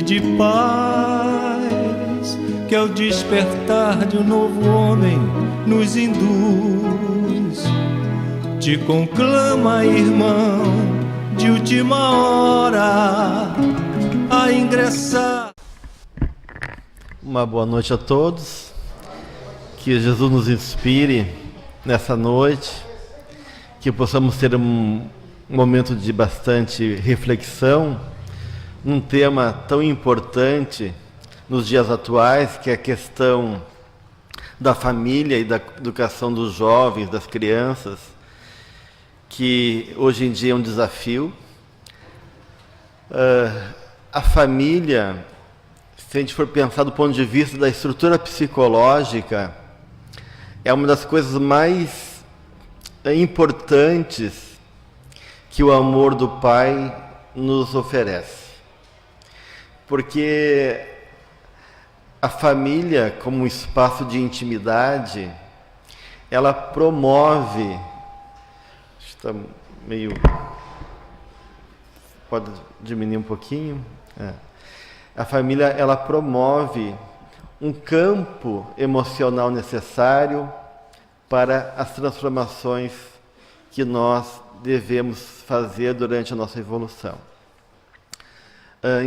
e de paz, que ao despertar de um novo homem nos induz. Te conclama, irmão, de última hora a ingressar. Uma boa noite a todos. Que Jesus nos inspire nessa noite, que possamos ter um momento de bastante reflexão num tema tão importante nos dias atuais, que é a questão da família e da educação dos jovens, das crianças, que hoje em dia é um desafio. A família, se a gente for pensar do ponto de vista da estrutura psicológica, é uma das coisas mais importantes que o amor do Pai nos oferece. Porque a família, como um espaço de intimidade, ela promove... Está meio... Pode diminuir um pouquinho? A família, ela promove um campo emocional necessário para as transformações que nós devemos fazer durante a nossa evolução.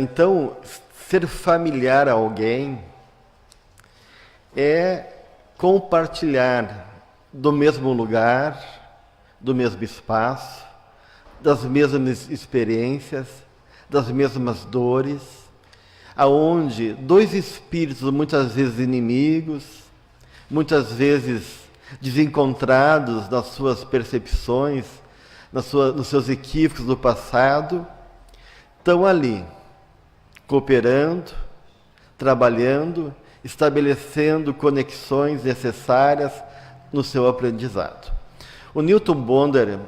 Então, ser familiar a alguém é compartilhar do mesmo lugar, do mesmo espaço, das mesmas experiências, das mesmas dores, aonde dois espíritos, muitas vezes inimigos, muitas vezes desencontrados nas suas percepções, nos seus equívocos do passado, estão ali, cooperando, trabalhando, estabelecendo conexões necessárias no seu aprendizado. O Newton Bonder,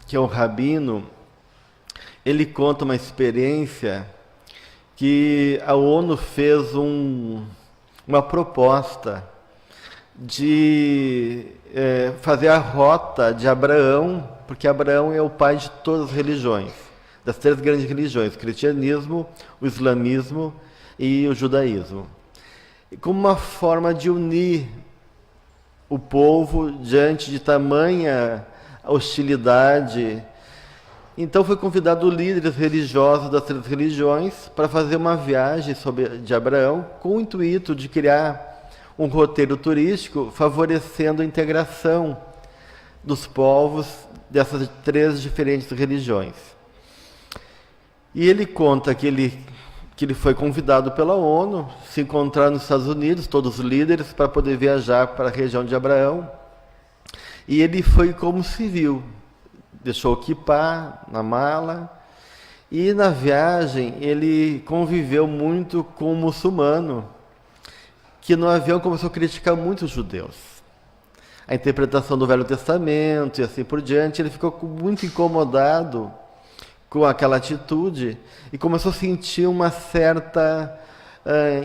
que é um rabino, ele conta uma experiência que a ONU fez uma proposta de fazer a rota de Abraão, porque Abraão é o pai de todas as religiões, das três grandes religiões, o cristianismo, o islamismo e o judaísmo, como uma forma de unir o povo diante de tamanha hostilidade. Então foi convidado líderes religiosos das três religiões para fazer uma viagem de Abraão com o intuito de criar um roteiro turístico favorecendo a integração dos povos dessas três diferentes religiões. E ele conta que ele foi convidado pela ONU, se encontrar nos Estados Unidos, todos os líderes, para poder viajar para a região de Abraão. E ele foi como civil, deixou o quipá na mala, e na viagem ele conviveu muito com um muçulmano, que no avião começou a criticar muito os judeus. A interpretação do Velho Testamento e assim por diante, ele ficou muito incomodado com aquela atitude e começou a sentir uma certa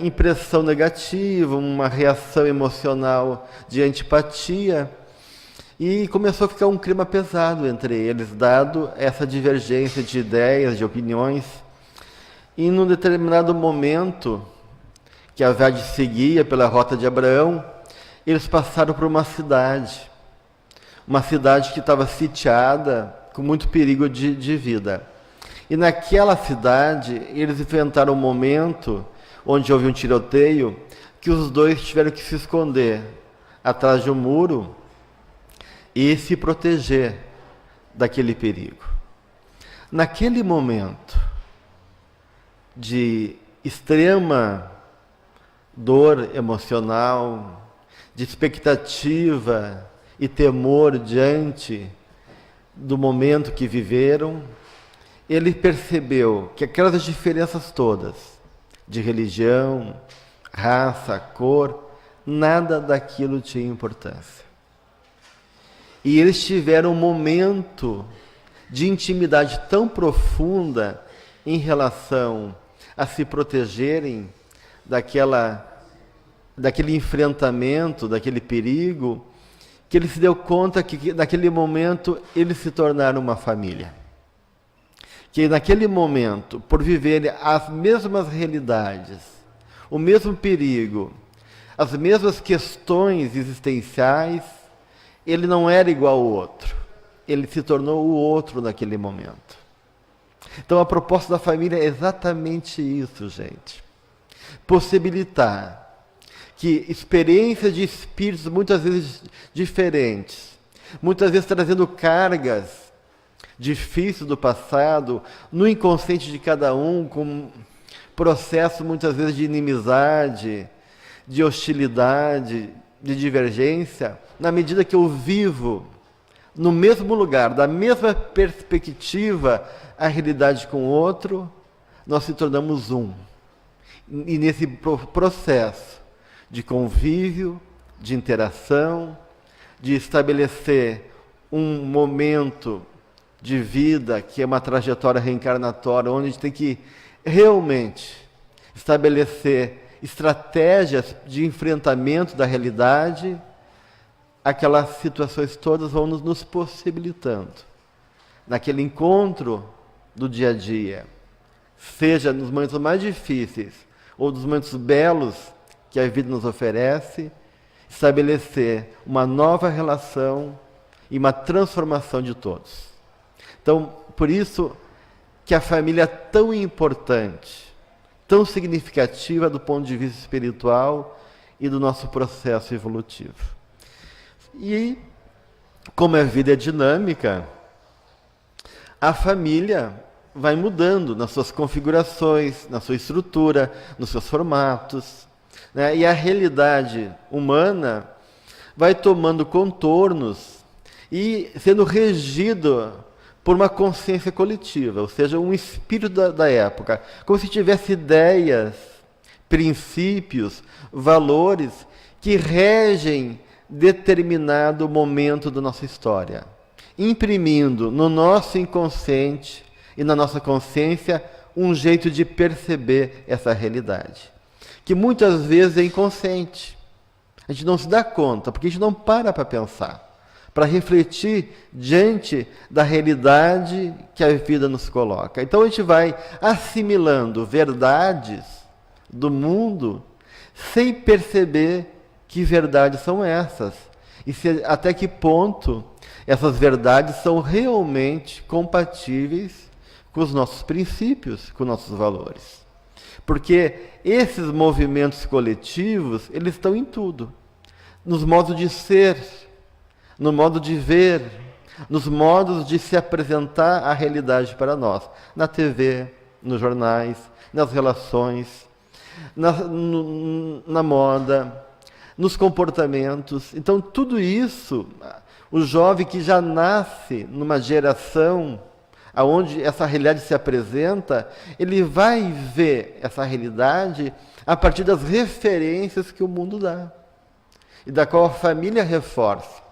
impressão negativa, uma reação emocional de antipatia, e começou a ficar um clima pesado entre eles, dado essa divergência de ideias, de opiniões. E num determinado momento, que a viagem seguia pela rota de Abraão, eles passaram por uma cidade que estava sitiada, com muito perigo de vida. E naquela cidade, eles enfrentaram um momento onde houve um tiroteio, que os dois tiveram que se esconder atrás de um muro e se proteger daquele perigo. Naquele momento de extrema dor emocional, de expectativa e temor diante do momento que viveram, ele percebeu que aquelas diferenças todas, de religião, raça, cor, nada daquilo tinha importância. E eles tiveram um momento de intimidade tão profunda em relação a se protegerem daquele enfrentamento, daquele perigo, que ele se deu conta que naquele momento eles se tornaram uma família. que naquele momento, por viverem as mesmas realidades, o mesmo perigo, as mesmas questões existenciais, ele não era igual ao outro. Ele se tornou o outro naquele momento. Então a proposta da família é exatamente isso, gente. Possibilitar que experiências de espíritos muitas vezes diferentes, muitas vezes trazendo cargas difíceis do passado, no inconsciente de cada um, com processo muitas vezes de inimizade, de hostilidade, de divergência, na medida que eu vivo no mesmo lugar, da mesma perspectiva, a realidade com o outro, nós se tornamos um. E nesse processo de convívio, de interação, de estabelecer um momento de vida que é uma trajetória reencarnatória, onde a gente tem que realmente estabelecer estratégias de enfrentamento da realidade, aquelas situações todas vão nos possibilitando, naquele encontro do dia a dia, seja nos momentos mais difíceis ou nos momentos belos que a vida nos oferece, estabelecer uma nova relação e uma transformação de todos. Então, por isso que a família é tão importante, tão significativa do ponto de vista espiritual e do nosso processo evolutivo. E, como a vida é dinâmica, a família vai mudando nas suas configurações, na sua estrutura, nos seus formatos, né? E a realidade humana vai tomando contornos e sendo regido por uma consciência coletiva, ou seja, um espírito da época, como se tivesse ideias, princípios, valores que regem determinado momento da nossa história, imprimindo no nosso inconsciente e na nossa consciência um jeito de perceber essa realidade, que muitas vezes é inconsciente. A gente não se dá conta, porque a gente não para pensar, para refletir diante da realidade que a vida nos coloca. Então a gente vai assimilando verdades do mundo sem perceber que verdades são essas e até que ponto essas verdades são realmente compatíveis com os nossos princípios, com nossos valores. Porque esses movimentos coletivos, eles estão em tudo. Nos modos de ser, no modo de ver, nos modos de se apresentar a realidade para nós. Na TV, nos jornais, nas relações, na moda, nos comportamentos. Então, tudo isso, o jovem que já nasce numa geração onde essa realidade se apresenta, ele vai ver essa realidade a partir das referências que o mundo dá, e da qual a família reforça,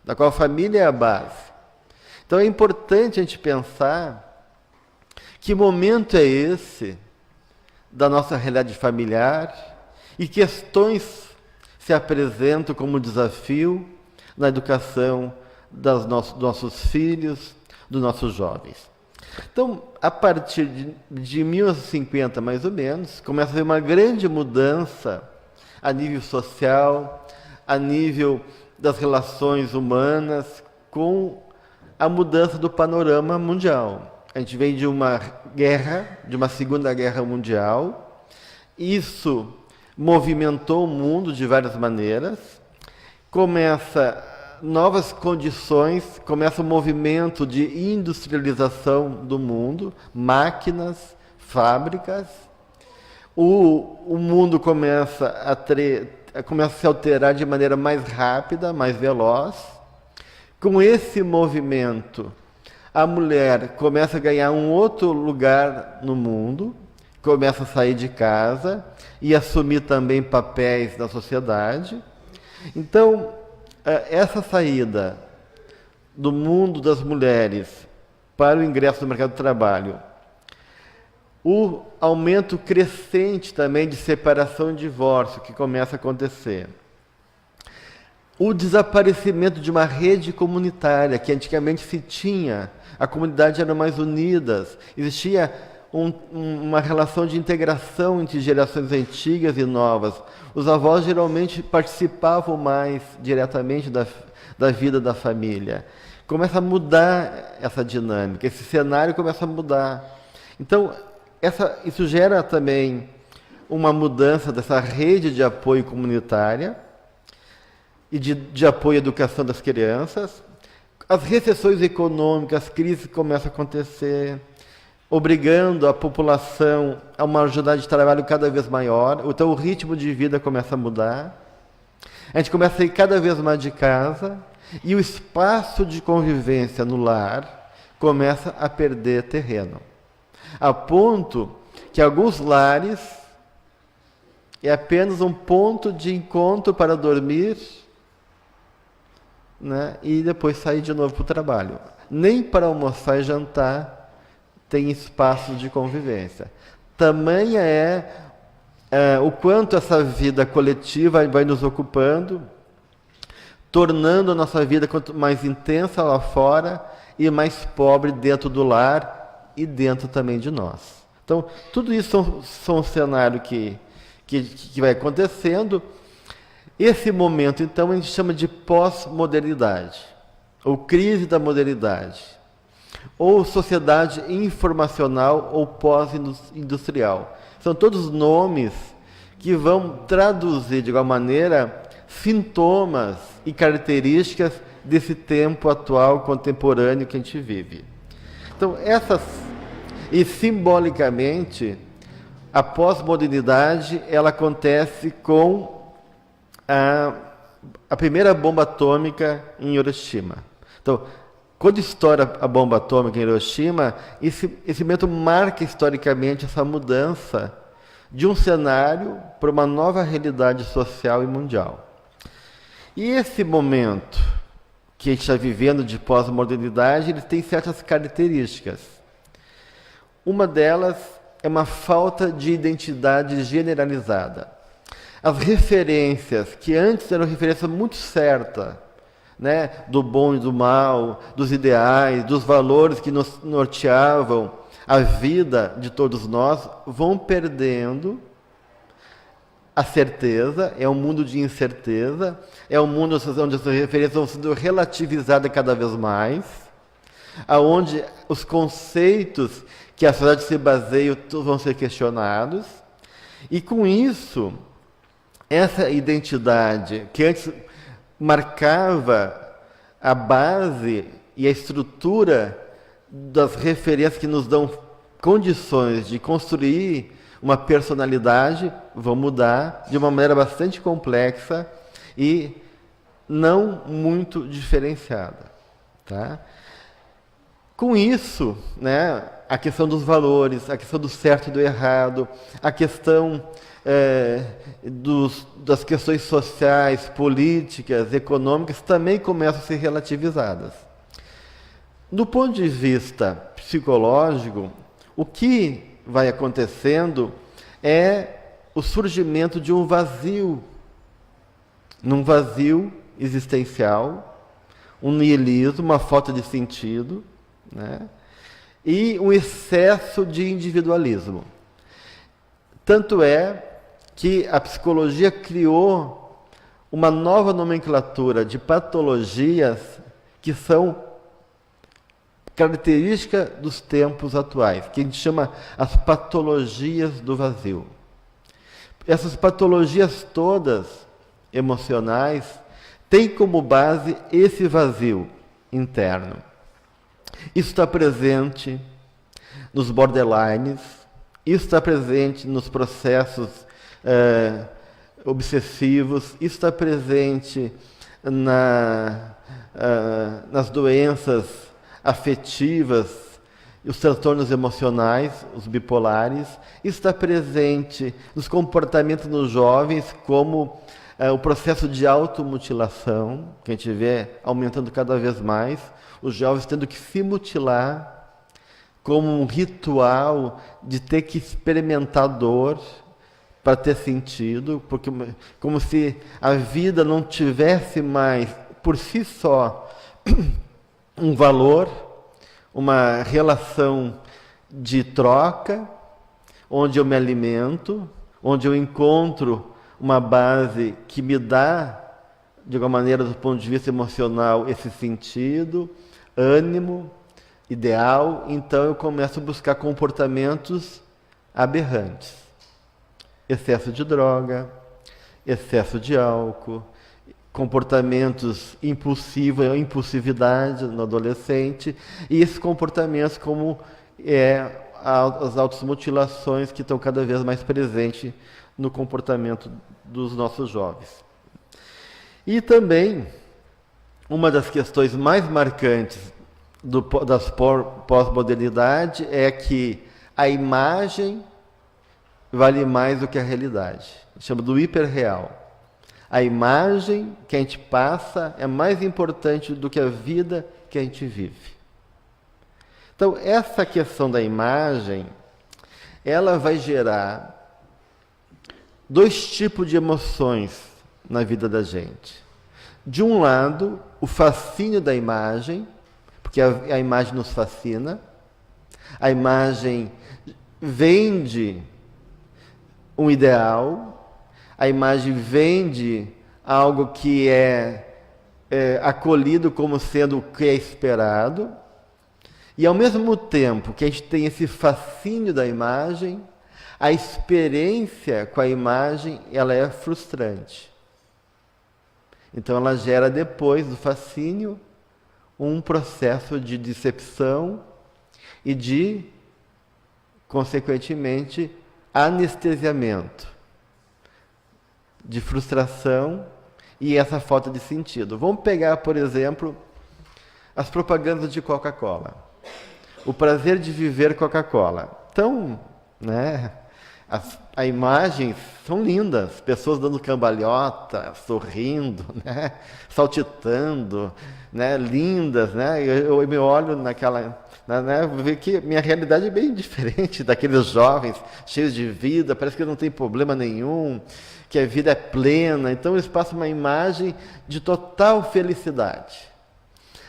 da qual a família é a base. Então, é importante a gente pensar que momento é esse da nossa realidade familiar e questões se apresentam como desafio na educação dos nossos filhos, dos nossos jovens. Então, a partir de 1950, mais ou menos, começa a haver uma grande mudança a nível social, a nível das relações humanas, com a mudança do panorama mundial. A gente vem de uma guerra, de uma Segunda Guerra Mundial. Isso movimentou o mundo de várias maneiras, começa novas condições, começa o movimento de industrialização do mundo, máquinas, fábricas, o mundo começa a se alterar de maneira mais rápida, mais veloz. Com esse movimento, a mulher começa a ganhar um outro lugar no mundo, começa a sair de casa e assumir também papéis na sociedade. Então, essa saída do mundo das mulheres para o ingresso no mercado de trabalho, o aumento crescente também de separação e divórcio que começa a acontecer, o desaparecimento de uma rede comunitária que antigamente se tinha a comunidade era mais unida, existia uma relação de integração entre gerações antigas e novas. Os avós geralmente participavam mais diretamente da vida da família. Começa a mudar essa dinâmica, esse cenário começa a mudar. Então, isso gera também uma mudança dessa rede de apoio comunitária e de apoio à educação das crianças. As recessões econômicas, as crises começam a acontecer, obrigando a população a uma jornada de trabalho cada vez maior. Então, o ritmo de vida começa a mudar. A gente começa a ir cada vez mais de casa e o espaço de convivência no lar começa a perder terreno. A ponto que alguns lares é apenas um ponto de encontro para dormir, né, e depois sair de novo para o trabalho. Nem para almoçar e jantar tem espaço de convivência. Tamanha o quanto essa vida coletiva vai nos ocupando, tornando a nossa vida quanto mais intensa lá fora e mais pobre dentro do lar e dentro também de nós. Então, tudo isso são um cenário que vai acontecendo. Esse momento, então, a gente chama de pós-modernidade, ou crise da modernidade, ou sociedade informacional ou pós-industrial. São todos nomes que vão traduzir, de alguma maneira, sintomas e características desse tempo atual, contemporâneo que a gente vive. Então, e simbolicamente, a pós-modernidade, ela acontece com a primeira bomba atômica em Hiroshima. Então, quando estoura a bomba atômica em Hiroshima, esse momento marca historicamente essa mudança de um cenário para uma nova realidade social e mundial. E esse momento que a gente está vivendo de pós-modernidade, ele tem certas características. Uma delas é uma falta de identidade generalizada. As referências, que antes eram referências muito certas, né, do bom e do mal, dos ideais, dos valores que nos norteavam a vida de todos nós, vão perdendo a certeza. É um mundo de incerteza, é um mundo onde as referências vão sendo relativizadas cada vez mais, aonde os conceitos que a sociedade se baseia vão ser questionados, e com isso, essa identidade que antes marcava a base e a estrutura das referências que nos dão condições de construir uma personalidade, vão mudar de uma maneira bastante complexa e não muito diferenciada. Tá? Com isso, né, a questão dos valores, a questão do certo e do errado, a questão das questões sociais, políticas, econômicas, também começam a ser relativizadas. Do ponto de vista psicológico, o que vai acontecendo é o surgimento de um vazio existencial, um niilismo, uma falta de sentido, né? E um excesso de individualismo. Tanto é que a psicologia criou uma nova nomenclatura de patologias que são característica dos tempos atuais, que a gente chama as patologias do vazio. Essas patologias todas emocionais têm como base esse vazio interno. Isso está presente nos borderlines, isso está presente nos processos obsessivos, isso está presente nas doenças afetivas, os transtornos emocionais, os bipolares. Isso está presente nos comportamentos dos jovens, como o processo de automutilação, que a gente vê aumentando cada vez mais, os jovens tendo que se mutilar como um ritual de ter que experimentar dor para ter sentido, porque como se a vida não tivesse mais por si só um valor, uma relação de troca, onde eu me alimento, onde eu encontro uma base que me dá, de alguma maneira, do ponto de vista emocional, esse sentido, ânimo, ideal. Então eu começo a buscar comportamentos aberrantes. Excesso de droga, excesso de álcool, comportamentos impulsivos, impulsividade no adolescente, e esses comportamentos como as automutilações que estão cada vez mais presentes no comportamento dos nossos jovens. E também, uma das questões mais marcantes das pós-modernidade é que a imagem vale mais do que a realidade. Chama do hiperreal. A imagem que a gente passa é mais importante do que a vida que a gente vive. Então, essa questão da imagem, ela vai gerar dois tipos de emoções na vida da gente. De um lado, o fascínio da imagem, porque a imagem nos fascina. A imagem vende um ideal, a imagem vende algo que é acolhido como sendo o que é esperado, e ao mesmo tempo que a gente tem esse fascínio da imagem, a experiência com a imagem ela é frustrante. Então ela gera depois do fascínio um processo de decepção e de, consequentemente, anestesiamento, de frustração e essa falta de sentido. Vamos pegar, por exemplo, as propagandas de Coca-Cola. O prazer de viver Coca-Cola. Então, as imagens são lindas, pessoas dando cambalhota, sorrindo, saltitando, lindas, eu me olho naquela, vejo que minha realidade é bem diferente daqueles jovens cheios de vida, parece que não tem problema nenhum, que a vida é plena. Então eles passam uma imagem de total felicidade.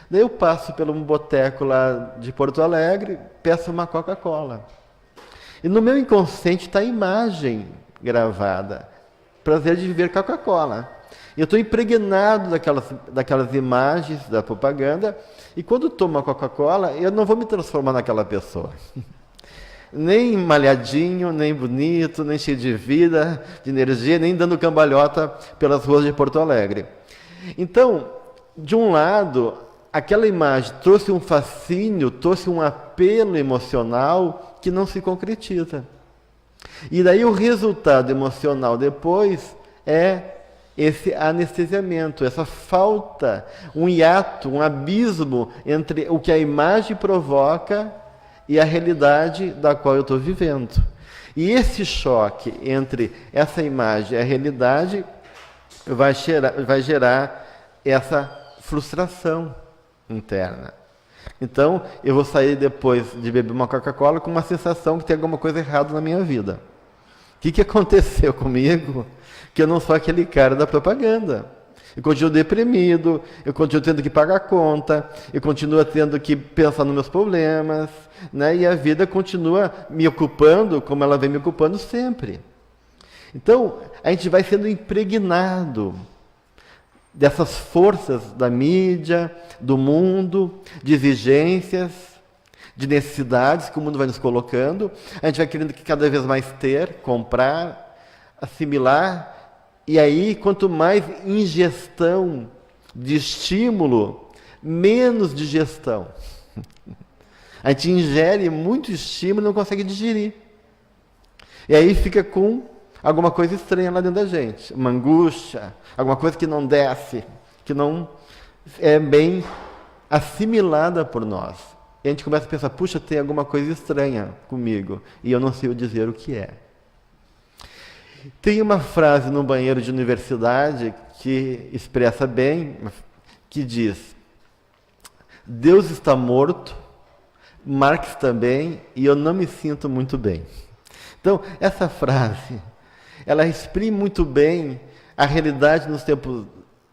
Daí eu passo pelo boteco lá de Porto Alegre, peço uma Coca-Cola. E no meu inconsciente está a imagem gravada. Prazer de viver Coca-Cola. Eu estou impregnado daquelas imagens da propaganda, e quando tomo a Coca-Cola, eu não vou me transformar naquela pessoa. Nem malhadinho, nem bonito, nem cheio de vida, de energia, nem dando cambalhota pelas ruas de Porto Alegre. Então, de um lado, aquela imagem trouxe um fascínio, trouxe um apelo emocional que não se concretiza. E daí o resultado emocional depois é esse anestesiamento, essa falta, um hiato, um abismo entre o que a imagem provoca e a realidade da qual eu estou vivendo. E esse choque entre essa imagem e a realidade vai gerar essa frustração interna. Então, eu vou sair depois de beber uma Coca-Cola com uma sensação que tem alguma coisa errada na minha vida. O que aconteceu comigo? Que eu não sou aquele cara da propaganda. Eu continuo deprimido, eu continuo tendo que pagar conta, eu continuo tendo que pensar nos meus problemas, e a vida continua me ocupando como ela vem me ocupando sempre. Então, a gente vai sendo impregnado dessas forças da mídia, do mundo, de exigências, de necessidades que o mundo vai nos colocando. A gente vai querendo cada vez mais ter, comprar, assimilar. E aí, quanto mais ingestão de estímulo, menos digestão. A gente ingere muito estímulo e não consegue digerir. E aí fica com alguma coisa estranha lá dentro da gente. Uma angústia, alguma coisa que não desce, que não é bem assimilada por nós. E a gente começa a pensar, puxa, tem alguma coisa estranha comigo, e eu não sei dizer o que é. Tem uma frase no banheiro de universidade que expressa bem, que diz: Deus está morto, Marx também, e eu não me sinto muito bem. Então, essa frase, ela exprime muito bem a realidade nos tempos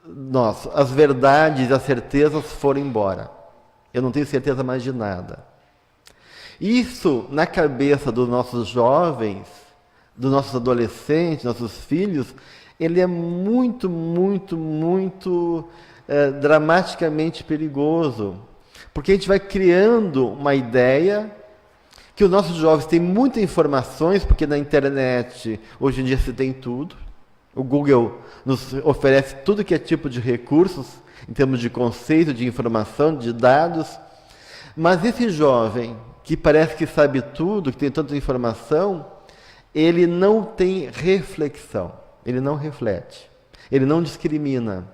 nossos. As verdades, as certezas foram embora. Eu não tenho certeza mais de nada. Isso, na cabeça dos nossos jovens, dos nossos adolescentes, nossos filhos, ele é muito, muito, muito dramaticamente perigoso. Porque a gente vai criando uma ideia que os nossos jovens têm muitas informações, porque na internet hoje em dia se tem tudo. O Google nos oferece tudo que é tipo de recursos, em termos de conceito, de informação, de dados. Mas esse jovem, que parece que sabe tudo, que tem tanta informação, ele não tem reflexão, ele não reflete, ele não discrimina.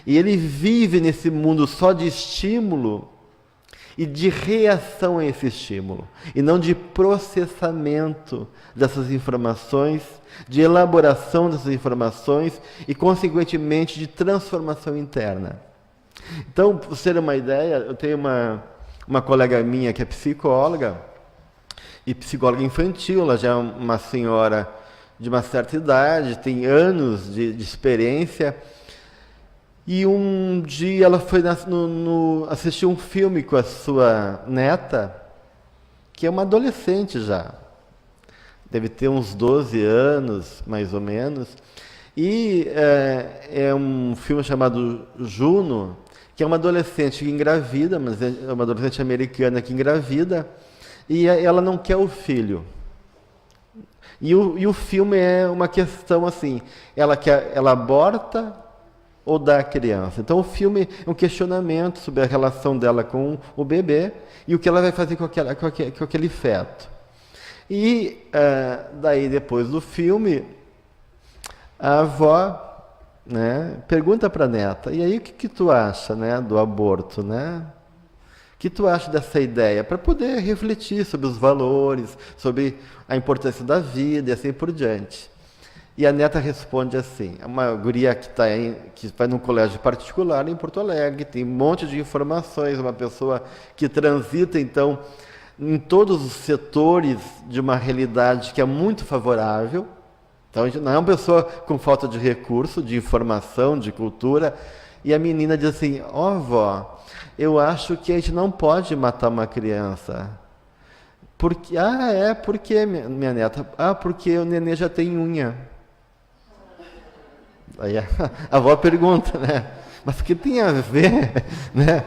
E ele vive nesse mundo só de estímulo e de reação a esse estímulo, e não de processamento dessas informações, de elaboração dessas informações e, consequentemente, de transformação interna. Então, para você ter uma ideia, eu tenho uma colega minha que é psicóloga, e psicóloga infantil, ela já é uma senhora de uma certa idade, tem anos de experiência. E um dia ela foi assistir um filme com a sua neta, que é uma adolescente já. Deve ter uns 12 anos, mais ou menos. E é um filme chamado Juno, que é uma adolescente que engravida, mas é uma adolescente americana que engravida, e ela não quer o filho. E o filme é uma questão assim, ela aborta ou dá a criança. Então o filme é um questionamento sobre a relação dela com o bebê e o que ela vai fazer com aquele feto. E daí depois do filme, a avó, né, pergunta para a neta, e aí o que tu acha, né, do aborto, né? O que tu acha dessa ideia? Para poder refletir sobre os valores, sobre a importância da vida e assim por diante. E a neta responde assim, uma guria que vai num colégio particular em Porto Alegre, tem um monte de informações, uma pessoa que transita, então, em todos os setores de uma realidade que é muito favorável. Então, a gente não é uma pessoa com falta de recurso, de informação, de cultura. E a menina diz assim, vó, eu acho que a gente não pode matar uma criança. Porque, por que, minha neta? Porque o nenê já tem unha. Aí a avó pergunta, né? Mas o que tem a ver, né,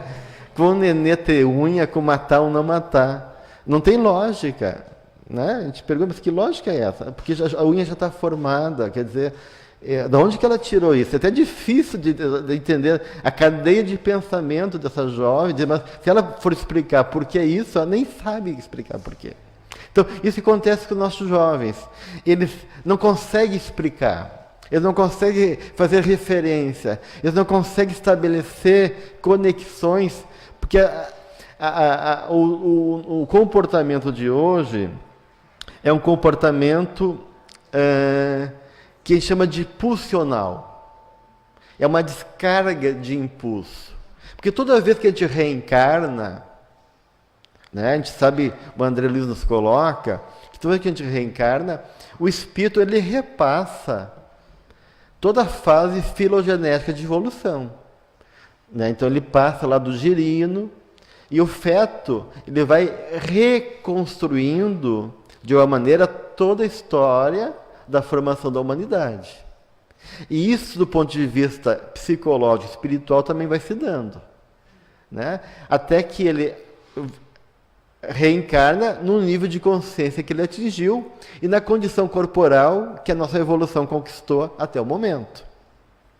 com o nenê ter unha, com matar ou não matar? Não tem lógica, né? A gente pergunta, mas que lógica é essa? Porque a unha já está formada, quer dizer, de onde que ela tirou isso? É até difícil de entender a cadeia de pensamento dessa jovem, mas se ela for explicar por que isso, ela nem sabe explicar por quê. Então, isso acontece com os nossos jovens. Eles não conseguem explicar. Eles não conseguem fazer referência, eles não conseguem estabelecer conexões, porque o comportamento de hoje é um comportamento que a gente chama de pulsional. É uma descarga de impulso. Porque toda vez que a gente reencarna, né, a gente sabe, o André Luiz nos coloca, que toda vez que a gente reencarna, o espírito ele repassa toda a fase filogenética de evolução. Né? Então ele passa lá do girino, e o feto ele vai reconstruindo de uma maneira toda a história da formação da humanidade. E isso, do ponto de vista psicológico, espiritual, também vai se dando. Né? Até que ele reencarna no nível de consciência que ele atingiu e na condição corporal que a nossa evolução conquistou até o momento.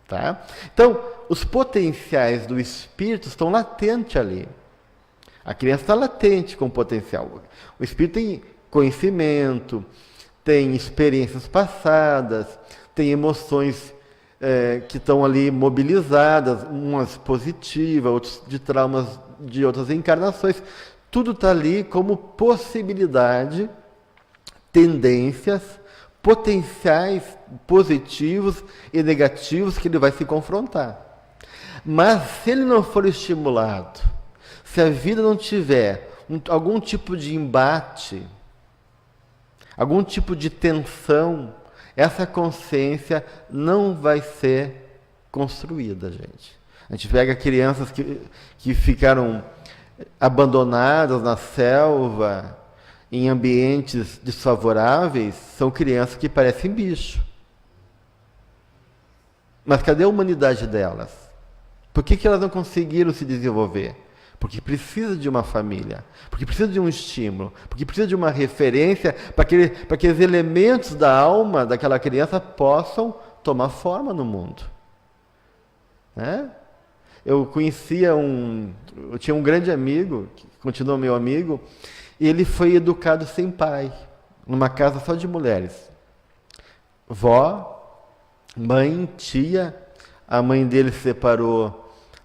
Tá? Então, os potenciais do espírito estão latentes ali. A criança está latente com potencial. O espírito tem conhecimento, tem experiências passadas, tem emoções que estão ali mobilizadas, umas positivas, outras de traumas de outras encarnações. Tudo está ali como possibilidade, tendências, potenciais positivos e negativos que ele vai se confrontar. Mas se ele não for estimulado, se a vida não tiver algum tipo de embate, algum tipo de tensão, essa consciência não vai ser construída, gente. A gente pega crianças que ficaram abandonadas na selva, em ambientes desfavoráveis, são crianças que parecem bicho. Mas cadê a humanidade delas? Por que elas não conseguiram se desenvolver? Porque precisa de uma família, porque precisa de um estímulo, porque precisa de uma referência para que os elementos da alma daquela criança possam tomar forma no mundo. Né? Eu tinha um grande amigo, que continua meu amigo, e ele foi educado sem pai, numa casa só de mulheres. Vó, mãe, tia, a mãe dele se separou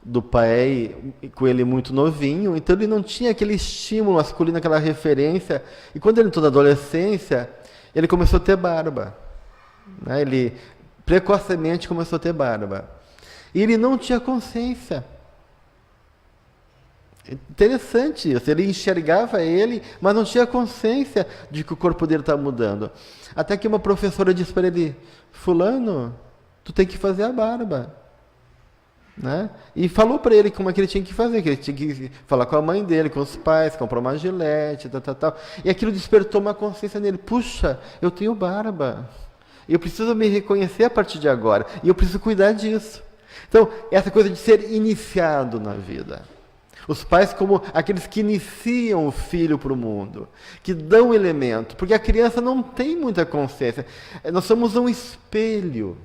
do pai com ele muito novinho, então ele não tinha aquele estímulo masculino, aquela referência, e quando ele entrou na adolescência, ele começou a ter barba. Né? Ele precocemente começou a ter barba. E ele não tinha consciência. Interessante isso, ele enxergava ele, mas não tinha consciência de que o corpo dele estava mudando. Até que uma professora disse para ele: fulano, tu tem que fazer a barba. Né? E falou para ele como é que ele tinha que fazer, que ele tinha que falar com a mãe dele, com os pais, comprar uma gilete, tal. E aquilo despertou uma consciência nele: puxa, eu tenho barba, eu preciso me reconhecer a partir de agora, e eu preciso cuidar disso. Então, essa coisa de ser iniciado na vida. Os pais como aqueles que iniciam o filho para o mundo, que dão elemento, porque a criança não tem muita consciência. Nós somos um espelho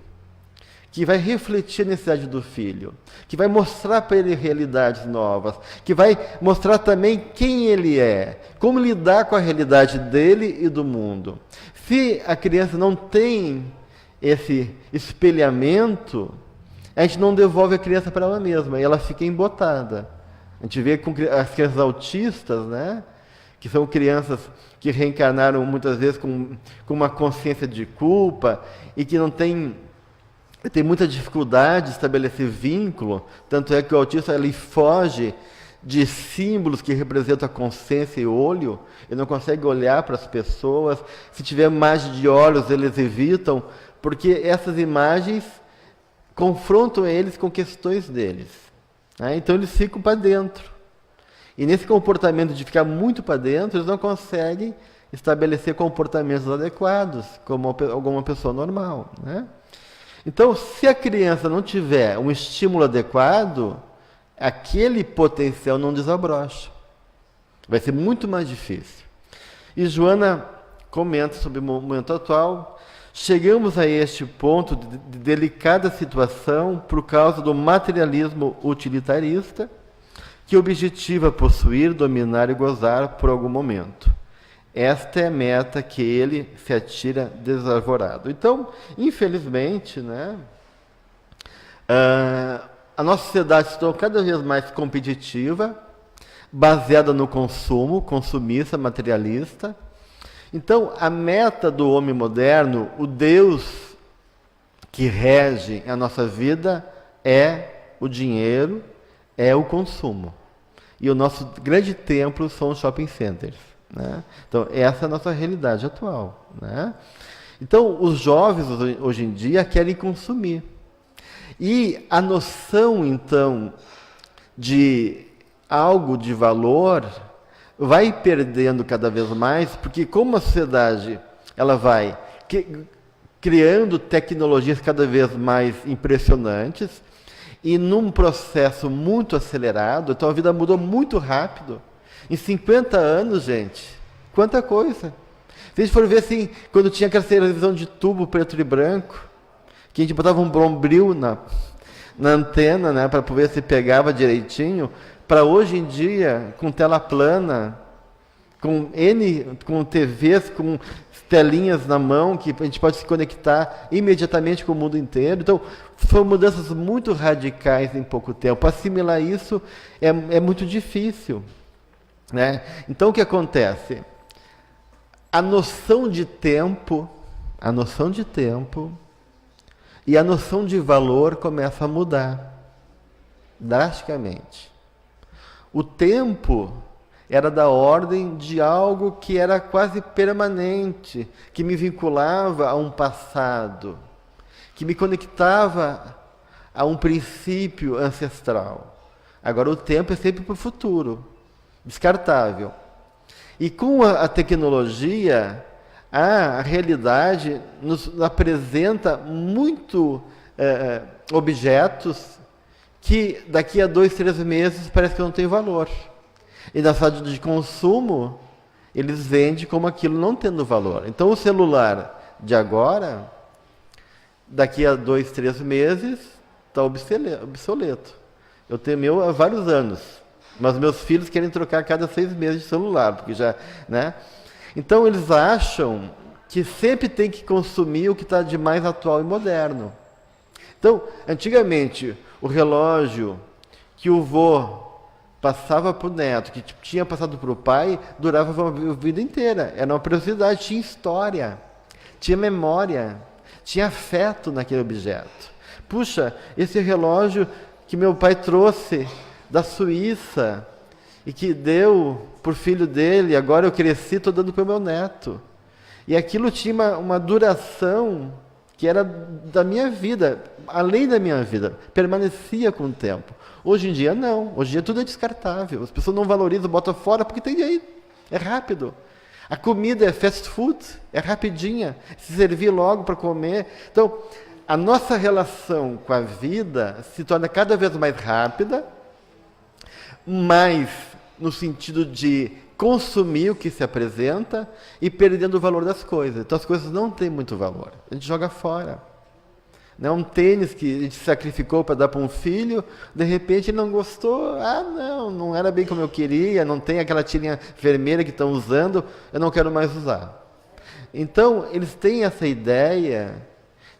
que vai refletir a necessidade do filho, que vai mostrar para ele realidades novas, que vai mostrar também quem ele é, como lidar com a realidade dele e do mundo. Se a criança não tem esse espelhamento, a gente não devolve a criança para ela mesma, e ela fica embotada. A gente vê com as crianças autistas, né, que são crianças que reencarnaram muitas vezes com uma consciência de culpa e que não tem muita dificuldade de estabelecer vínculo, tanto é que o autista ele foge de símbolos que representam a consciência e o olho, ele não consegue olhar para as pessoas, se tiver imagem de olhos eles evitam, porque essas imagens confrontam eles com questões deles. Né? Então eles ficam para dentro. E nesse comportamento de ficar muito para dentro, eles não conseguem estabelecer comportamentos adequados, como alguma pessoa normal. Né? Então, se a criança não tiver um estímulo adequado, aquele potencial não desabrocha. Vai ser muito mais difícil. E Joana comenta sobre o momento atual. Chegamos a este ponto de delicada situação por causa do materialismo utilitarista, que objetiva possuir, dominar e gozar por algum momento. Esta é a meta que ele se atira desarvorado. Então, infelizmente, né, a nossa sociedade se tornou cada vez mais competitiva, baseada no consumo, consumista, materialista. Então, a meta do homem moderno, o Deus que rege a nossa vida, é o dinheiro, é o consumo. E o nosso grande templo são os shopping centers. Né? Então, essa é a nossa realidade atual. Né? Então, os jovens hoje em dia querem consumir. E a noção, então, de algo de valor vai perdendo cada vez mais, porque como a sociedade ela vai criando tecnologias cada vez mais impressionantes e num processo muito acelerado, então a vida mudou muito rápido. Em 50 anos, gente, quanta coisa. Se a gente for ver assim, quando tinha aquela televisão de tubo preto e branco, que a gente botava um bombril na antena, né, para ver se pegava direitinho, para hoje em dia, com tela plana, com TVs, com telinhas na mão, que a gente pode se conectar imediatamente com o mundo inteiro. Então, foram mudanças muito radicais em pouco tempo. Assimilar isso é muito difícil. Né? Então, o que acontece? A noção de tempo e a noção de valor começa a mudar drasticamente. O tempo era da ordem de algo que era quase permanente, que me vinculava a um passado, que me conectava a um princípio ancestral. Agora o tempo é sempre para o futuro, descartável. E com a tecnologia, a realidade nos apresenta muito objetos que daqui a 2, 3 meses parece que não tem valor. E na fase de consumo, eles vendem como aquilo não tendo valor. Então o celular de agora, daqui a 2, 3 meses, está obsoleto. Eu tenho meu há vários anos, mas meus filhos querem trocar a cada 6 meses de celular, porque já, né? Então eles acham que sempre tem que consumir o que está de mais atual e moderno. Então, antigamente, o relógio que o vô passava para o neto, que tinha passado para o pai, durava a vida inteira. Era uma preciosidade, tinha história, tinha memória, tinha afeto naquele objeto. Puxa, esse relógio que meu pai trouxe da Suíça e que deu por filho dele, agora eu cresci, estou dando para o meu neto. E aquilo tinha uma duração que era da minha vida, além da minha vida, permanecia com o tempo. Hoje em dia não, hoje em dia tudo é descartável, as pessoas não valorizam, botam fora porque tem aí, é rápido. A comida é fast food, é rapidinha, se servir logo para comer. Então, a nossa relação com a vida se torna cada vez mais rápida, mais no sentido de consumir o que se apresenta e perdendo o valor das coisas. Então as coisas não têm muito valor, a gente joga fora. Não, um tênis que a gente sacrificou para dar para um filho, de repente ele não gostou, não era bem como eu queria, não tem aquela tirinha vermelha que estão usando, eu não quero mais usar. Então eles têm essa ideia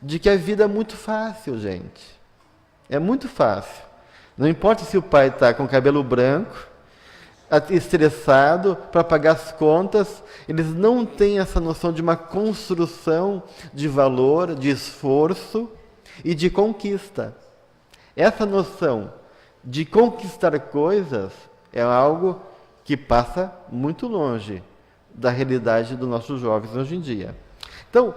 de que a vida é muito fácil, gente. É muito fácil. Não importa se o pai está com cabelo branco, estressado para pagar as contas, eles não têm essa noção de uma construção de valor, de esforço e de conquista. Essa noção de conquistar coisas é algo que passa muito longe da realidade dos nossos jovens hoje em dia. Então,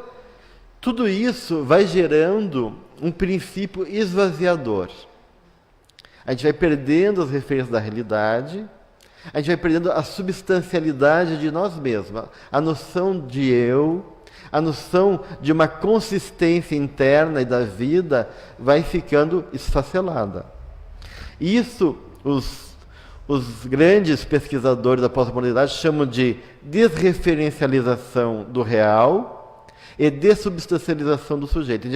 tudo isso vai gerando um princípio esvaziador. A gente vai perdendo as referências da realidade, a gente vai perdendo a substancialidade de nós mesmos, a noção de eu, a noção de uma consistência interna e da vida vai ficando esfacelada. Isso os grandes pesquisadores da pós-modernidade chamam de desreferencialização do real e dessubstancialização do sujeito. O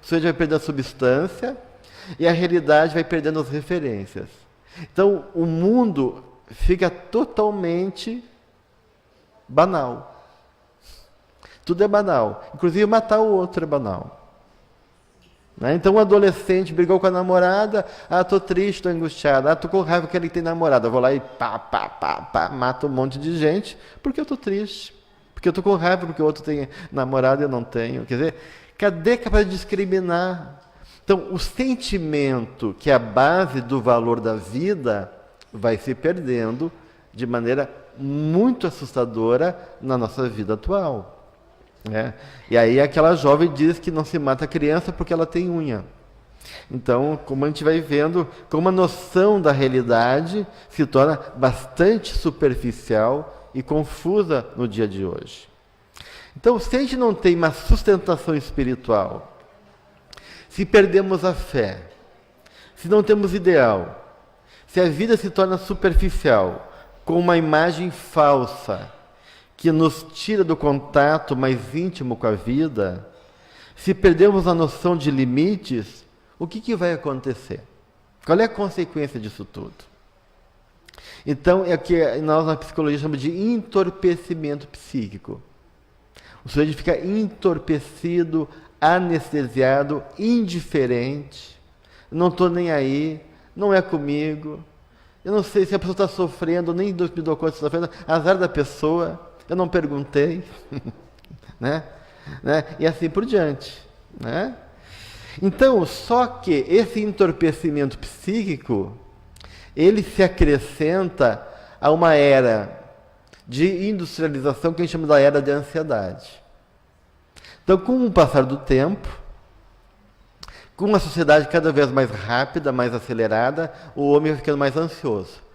sujeito vai perdendo a substância e a realidade vai perdendo as referências. Então, o mundo fica totalmente banal. Tudo é banal. Inclusive, matar o outro é banal. Né? Então, um adolescente brigou com a namorada, estou triste, estou angustiado, estou com raiva que ele tem namorada. Eu vou lá e mato um monte de gente, porque eu estou triste. Porque eu estou com raiva porque o outro tem namorada e eu não tenho. Quer dizer, cadê a capacidade de discriminar? Então, o sentimento que é a base do valor da vida vai se perdendo de maneira muito assustadora na nossa vida atual. Né? E aí aquela jovem diz que não se mata a criança porque ela tem unha. Então, como a gente vai vendo, como a noção da realidade se torna bastante superficial e confusa no dia de hoje. Então, se a gente não tem uma sustentação espiritual, se perdemos a fé, se não temos ideal, se a vida se torna superficial, com uma imagem falsa, que nos tira do contato mais íntimo com a vida, se perdemos a noção de limites, o que vai acontecer? Qual é a consequência disso tudo? Então, é o que nós na psicologia chamamos de entorpecimento psíquico. O sujeito fica entorpecido, anestesiado, indiferente, não estou nem aí, não é comigo, eu não sei se a pessoa está sofrendo, nem me dou conta se está sofrendo, azar da pessoa, eu não perguntei, né? E assim por diante. Né? Então, só que esse entorpecimento psíquico, ele se acrescenta a uma era de industrialização que a gente chama da era de ansiedade. Então, com o passar do tempo, Com uma sociedade cada vez mais rápida, mais acelerada, o homem vai ficando mais ansioso.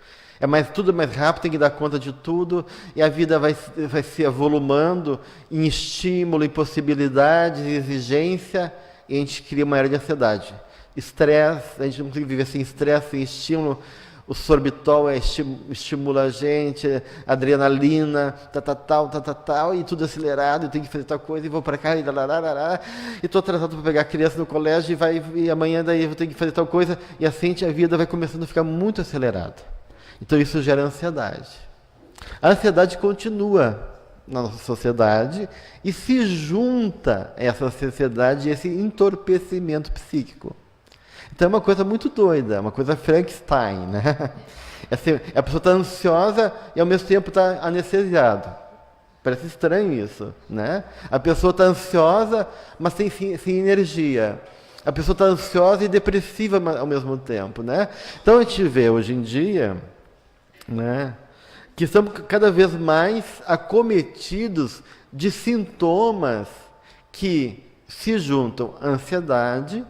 Tudo mais rápido, tem que dar conta de tudo, e a vida vai se avolumando em estímulo, em possibilidades, em exigência, e a gente cria uma era de ansiedade. Estresse, a gente não consegue viver sem estresse, sem estímulo. O sorbitol estimula a gente, adrenalina, tal, e tudo acelerado, e tem que fazer tal coisa, e vou para cá, e estou atrasado para pegar a criança no colégio, e amanhã daí eu vou ter que fazer tal coisa, e assim a vida vai começando a ficar muito acelerada. Então isso gera ansiedade. A ansiedade continua na nossa sociedade e se junta a essa ansiedade e esse entorpecimento psíquico. Então é uma coisa muito doida, uma coisa Frankenstein, né? Assim, a pessoa está ansiosa e ao mesmo tempo está anestesiada. Parece estranho isso, né? A pessoa está ansiosa, mas sem energia. A pessoa está ansiosa e depressiva ao mesmo tempo, né? Então a gente vê hoje em dia, né, que estamos cada vez mais acometidos de sintomas que se juntam à ansiedade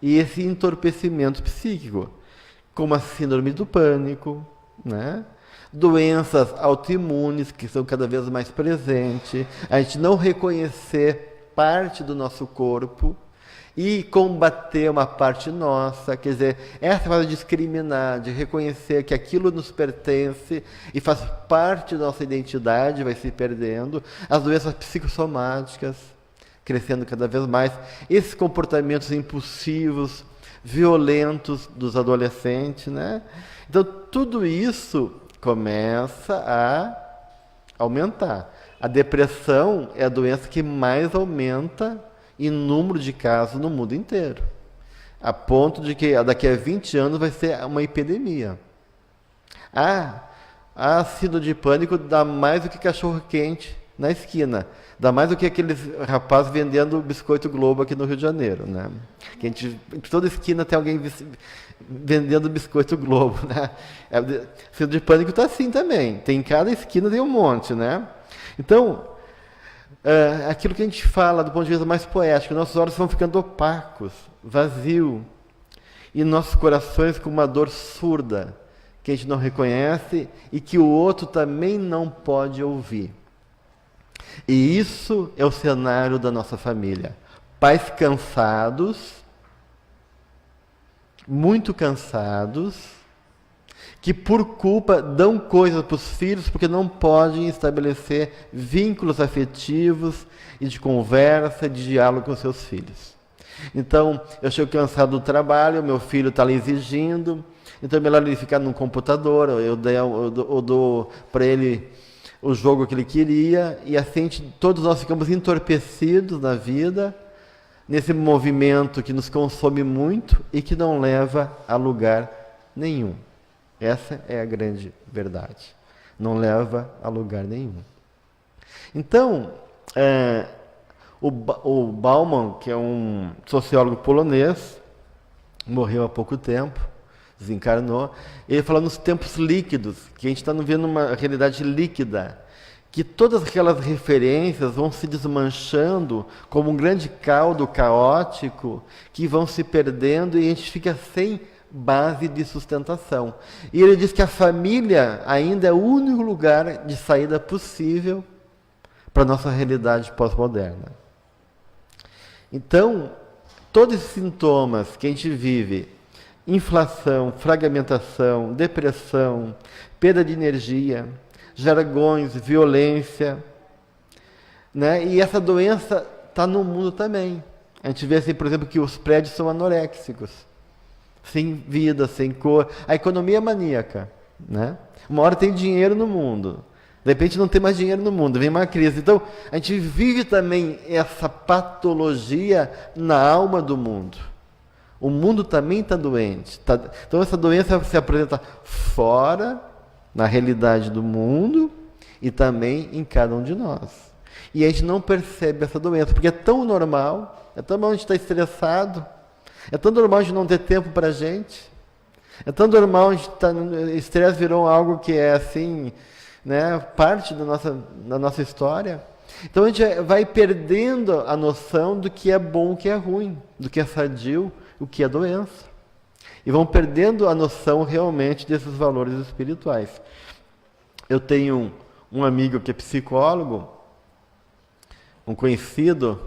e esse entorpecimento psíquico, como a síndrome do pânico, né? Doenças autoimunes que são cada vez mais presentes, a gente não reconhecer parte do nosso corpo e combater uma parte nossa, quer dizer, essa forma de discriminar, de reconhecer que aquilo nos pertence e faz parte da nossa identidade, vai se perdendo, as doenças psicossomáticas crescendo cada vez mais, esses comportamentos impulsivos, violentos dos adolescentes, né? Então, tudo isso começa a aumentar. A depressão é a doença que mais aumenta em número de casos no mundo inteiro, a ponto de que daqui a 20 anos vai ser uma epidemia. A síndrome de pânico dá mais do que cachorro-quente na esquina, dá mais do que aqueles rapazes vendendo biscoito Globo aqui no Rio de Janeiro, né? Que em toda esquina tem alguém vendendo biscoito Globo, né? A síndrome de pânico está assim também, em cada esquina tem um monte, né? Então, aquilo que a gente fala do ponto de vista mais poético, nossos olhos vão ficando opacos, vazios, e nossos corações com uma dor surda, que a gente não reconhece e que o outro também não pode ouvir. E isso é o cenário da nossa família. Pais cansados, muito cansados, que por culpa dão coisas para os filhos porque não podem estabelecer vínculos afetivos e de conversa, de diálogo com seus filhos. Então, eu chego cansado do trabalho, meu filho está ali exigindo, então é melhor ele ficar no computador, eu dou para ele o jogo que ele queria, e assim todos nós ficamos entorpecidos na vida, nesse movimento que nos consome muito e que não leva a lugar nenhum. Essa é a grande verdade. Não leva a lugar nenhum. Então, o Bauman, que é um sociólogo polonês, morreu há pouco tempo, desencarnou, ele falou nos tempos líquidos, que a gente está vivendo uma realidade líquida, que todas aquelas referências vão se desmanchando como um grande caldo caótico, que vão se perdendo e a gente fica sem base de sustentação. E ele diz que a família ainda é o único lugar de saída possível para a nossa realidade pós-moderna. Então, todos esses sintomas que a gente vive, inflação, fragmentação, depressão, perda de energia, jargões, violência, né? E essa doença está no mundo também. A gente vê, assim, por exemplo, que os prédios são anoréxicos, sem vida, sem cor. A economia é maníaca, né? Uma hora tem dinheiro no mundo, de repente não tem mais dinheiro no mundo, vem uma crise. Então, a gente vive também essa patologia na alma do mundo. O mundo também está doente. Então, essa doença se apresenta fora, na realidade do mundo, e também em cada um de nós. E a gente não percebe essa doença, porque é tão normal, é tão normal a gente estar estressado, é tão normal a gente não ter tempo para a gente, é tão normal a gente estar... Estresse virou algo que é assim, né, parte da nossa história, Então a gente vai perdendo a noção do que é bom, o que é ruim, do que é sadio, o que é doença. E vão perdendo a noção realmente desses valores espirituais. Eu tenho um amigo que é psicólogo, um conhecido,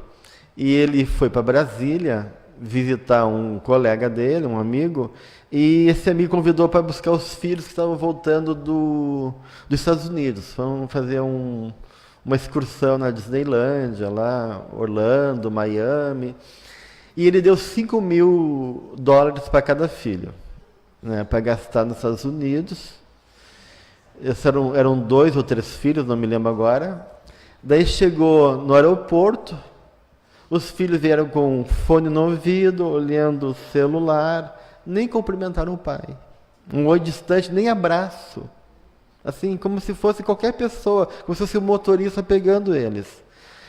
e ele foi para Brasília visitar um colega dele, um amigo, e esse amigo convidou para buscar os filhos que estavam voltando dos Estados Unidos. Vamos fazer uma excursão na Disneylândia, lá, Orlando, Miami. E ele deu $5.000 para cada filho, né, para gastar nos Estados Unidos. Esses eram 2 ou 3 filhos, não me lembro agora. Daí chegou no aeroporto, os filhos vieram com fone no ouvido, olhando o celular, nem cumprimentaram o pai. Um oi distante, nem abraço. Assim, como se fosse qualquer pessoa, como se fosse o motorista pegando eles.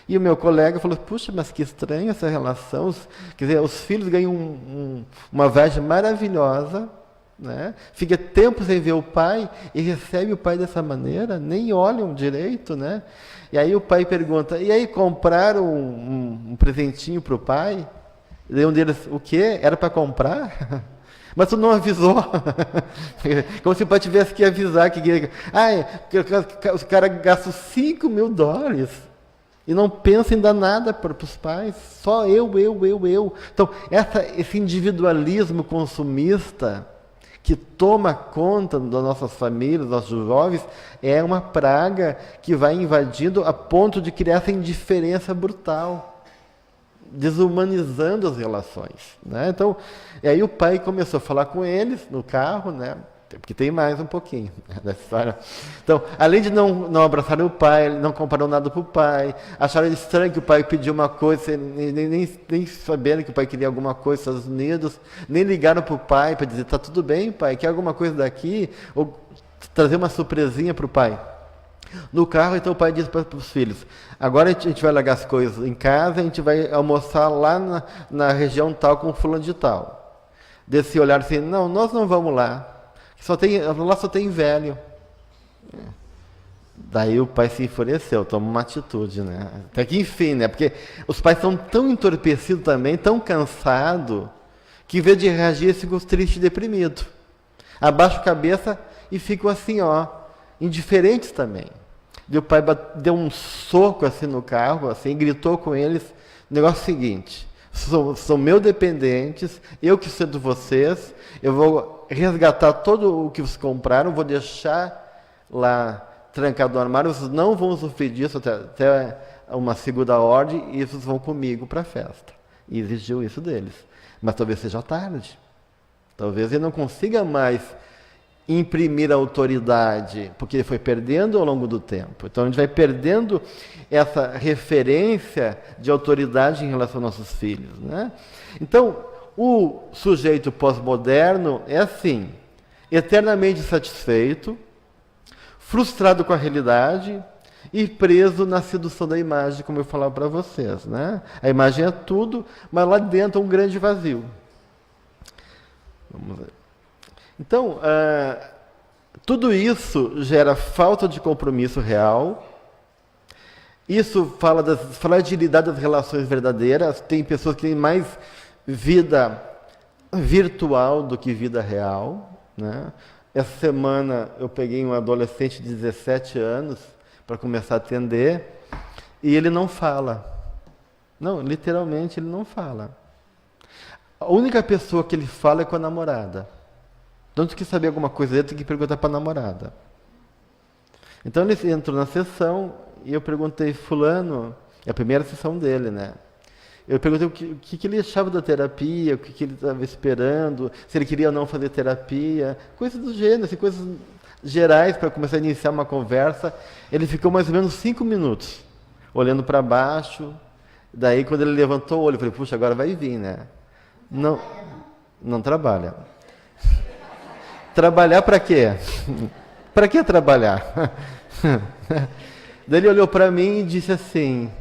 E o meu colega falou, puxa, mas que estranho essa relação. Quer dizer, os filhos ganham uma viagem maravilhosa, né? Fica tempo sem ver o pai e recebe o pai dessa maneira, nem olham direito, né? E aí o pai pergunta, e aí compraram um presentinho para o pai? E daí um deles, o quê? Era para comprar? Mas tu não avisou. Como se o pai tivesse que avisar que os caras gastam $5.000 e não pensam em dar nada para os pais, só eu. Então, esse individualismo consumista que toma conta das nossas famílias, dos nossos jovens, é uma praga que vai invadindo a ponto de criar essa indiferença brutal, desumanizando as relações, né? Então, e aí o pai começou a falar com eles no carro, né? Porque tem mais um pouquinho da história. Então, além de não abraçarem o pai, não compraram nada para o pai, acharam estranho que o pai pediu uma coisa, nem sabendo que o pai queria alguma coisa nos Estados Unidos, nem ligaram para o pai para dizer, tá tudo bem, pai, quer alguma coisa daqui? Ou trazer uma surpresinha para o pai. No carro, então, o pai disse para os filhos, agora a gente vai largar as coisas em casa, a gente vai almoçar lá na região tal com fulano de tal. Desse olhar assim, não, nós não vamos lá. Lá só tem velho. Daí o pai se enfureceu, toma uma atitude, né? Até que enfim, né? Porque os pais são tão entorpecidos também, tão cansados, que em vez de reagir, ficam tristes e deprimidos. Abaixam a cabeça e ficam assim, indiferentes também. E o pai deu um soco assim no carro, assim, gritou com eles, o negócio é o seguinte, são meus dependentes, eu que cedo vocês, eu vou resgatar todo o que vocês compraram, vou deixar lá trancado no armário, vocês não vão sofrer disso até uma segunda ordem, e vocês vão comigo para a festa. E exigiu isso deles. Mas talvez seja tarde. Talvez ele não consiga mais imprimir autoridade, porque ele foi perdendo ao longo do tempo. Então a gente vai perdendo essa referência de autoridade em relação aos nossos filhos, né? Então, o sujeito pós-moderno é assim, eternamente satisfeito, frustrado com a realidade e preso na sedução da imagem, como eu falava para vocês, né? A imagem é tudo, mas lá dentro é um grande vazio. Vamos ver. Então, tudo isso gera falta de compromisso real. Isso fala da fragilidade das relações verdadeiras. Tem pessoas que têm mais vida virtual do que vida real, né? Essa semana eu peguei um adolescente de 17 anos para começar a atender e ele não fala. Não, literalmente ele não fala. A única pessoa que ele fala é com a namorada. Então, se quer saber alguma coisa dele, tem que perguntar para a namorada. Então, ele entrou na sessão e eu perguntei, fulano, é a primeira sessão dele, né? Eu perguntei o que ele achava da terapia, o que ele estava esperando, se ele queria ou não fazer terapia, coisas do gênero, assim, coisas gerais para começar a iniciar uma conversa. Ele ficou mais ou menos 5 minutos, olhando para baixo. Daí, quando ele levantou o olho, eu falei, puxa, agora vai vir, né? Não trabalha. Trabalhar para quê? Para que trabalhar? Daí ele olhou para mim e disse assim,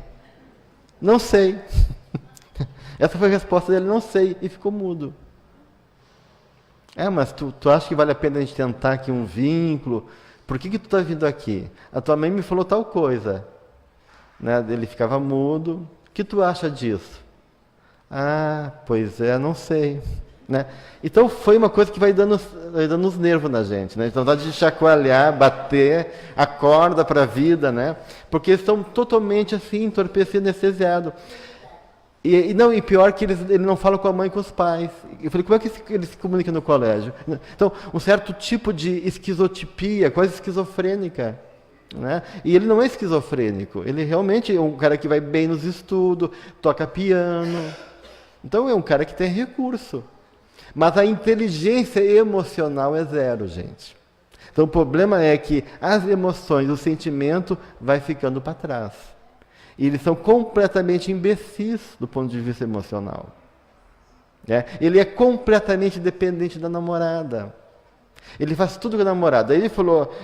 não sei. Essa foi a resposta dele, não sei, e ficou mudo. Mas tu acha que vale a pena a gente tentar aqui um vínculo? Por que tu está vindo aqui? A tua mãe me falou tal coisa. né? Ele ficava mudo. O que tu acha disso? Ah, pois é, não sei. Né? Então foi uma coisa que vai dando os nervos na gente, né? Então, vontade de chacoalhar, bater, acorda para a vida, né? Porque eles estão totalmente assim, entorpecidos, anestesiados. E pior que ele não fala com a mãe e com os pais. Eu falei, como é que ele se comunica no colégio? Então, um certo tipo de esquizotipia, quase esquizofrênica. Né? E ele não é esquizofrênico, ele realmente é um cara que vai bem nos estudos, toca piano. Então é um cara que tem recurso. Mas a inteligência emocional é zero, gente. Então o problema é que as emoções, o sentimento vai ficando para trás. E eles são completamente imbecis do ponto de vista emocional. Ele é completamente dependente da namorada. Ele faz tudo com a namorada. Aí ele falou,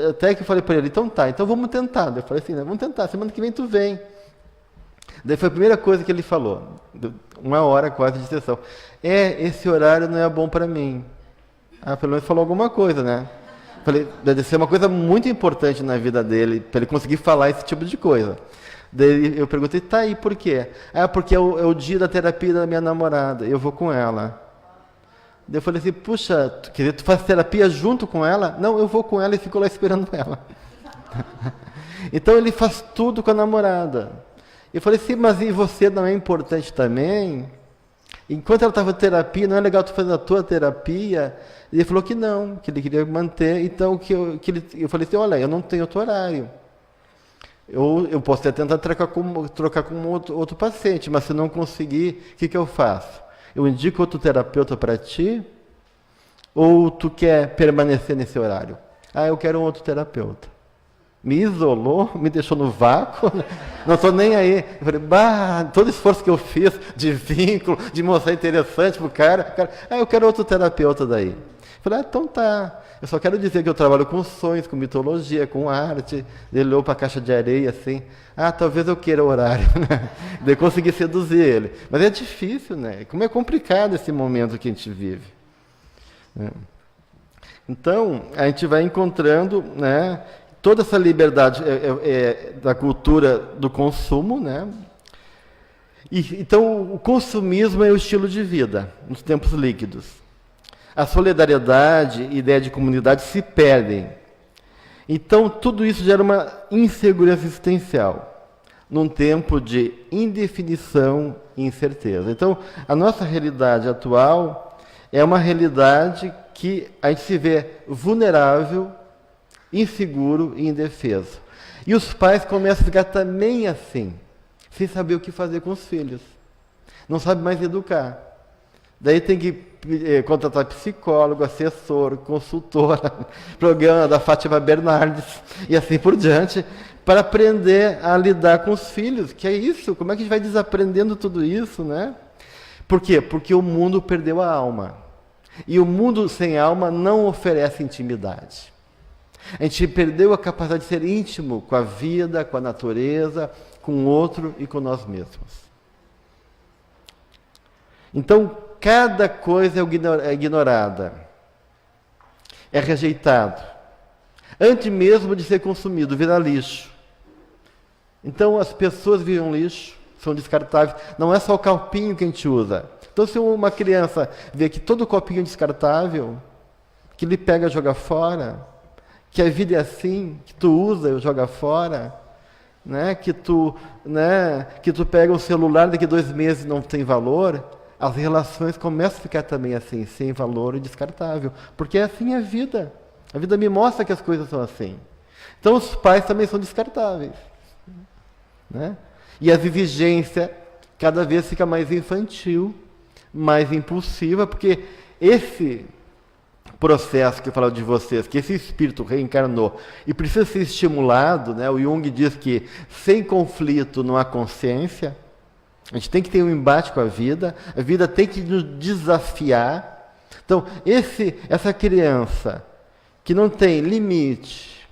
até que eu falei para ele, então vamos tentar. Eu falei assim, né, vamos tentar, semana que vem tu vem. Daí foi a primeira coisa que ele falou, 1 hora quase de sessão. Esse horário não é bom para mim. Pelo menos falou alguma coisa, né? Falei, deve ser uma coisa muito importante na vida dele, para ele conseguir falar esse tipo de coisa. Daí eu perguntei, e por quê? Porque é o dia da terapia da minha namorada, eu vou com ela. Daí eu falei assim, puxa, quer dizer, tu faz terapia junto com ela? Não, eu vou com ela e fico lá esperando ela. Então ele faz tudo com a namorada. Eu falei assim, mas e você não é importante também? Enquanto ela estava em terapia, não é legal tu fazer a tua terapia? E ele falou que não, que ele queria manter. Então eu falei assim, olha, eu não tenho outro horário. Eu posso até tentar trocar com outro paciente, mas se não conseguir, o que eu faço? Eu indico outro terapeuta para ti? Ou tu quer permanecer nesse horário? Eu quero um outro terapeuta. Me isolou, me deixou no vácuo, não estou nem aí. Eu falei, todo esforço que eu fiz de vínculo, de mostrar interessante para o cara, eu quero outro terapeuta daí. Eu falei, então tá. Eu só quero dizer que eu trabalho com sonhos, com mitologia, com arte. Ele olhou para a caixa de areia assim, talvez eu queira horário. Né? Daí consegui seduzir ele. Mas é difícil, né? Como é complicado esse momento que a gente vive. Então, a gente vai encontrando, né, toda essa liberdade da cultura do consumo, né? Então, o consumismo é o estilo de vida nos tempos líquidos. A solidariedade e a ideia de comunidade se perdem. Então, tudo isso gera uma insegurança existencial, num tempo de indefinição e incerteza. Então, a nossa realidade atual é uma realidade que a gente se vê vulnerável, inseguro e indefeso. E os pais começam a ficar também assim, sem saber o que fazer com os filhos. Não sabe mais educar. Daí tem que contratar psicólogo, assessor, consultora, programa da Fátima Bernardes e assim por diante, para aprender a lidar com os filhos. Que é isso? Como é que a gente vai desaprendendo tudo isso, né? Por quê? Porque o mundo perdeu a alma. E o mundo sem alma não oferece intimidade. A gente perdeu a capacidade de ser íntimo com a vida, com a natureza, com o outro e com nós mesmos. Então, cada coisa é ignorada, é rejeitado, antes mesmo de ser consumido, vira lixo. Então, as pessoas viram lixo, são descartáveis. Não é só o copinho que a gente usa. Então, se uma criança vê que todo copinho é descartável, que ele pega e joga fora, que a vida é assim, que tu usa e joga fora, né? Que tu pega um celular, daqui a 2 meses não tem valor, as relações começam a ficar também assim, sem valor e descartável. Porque é assim a vida. A vida me mostra que as coisas são assim. Então os pais também são descartáveis. Né? E a exigência cada vez fica mais infantil, mais impulsiva, porque esse processo que eu falava de vocês, que esse espírito reencarnou e precisa ser estimulado, né? O Jung diz que sem conflito não há consciência. A gente tem que ter um embate com a vida tem que nos desafiar. Então, essa criança que não tem limite,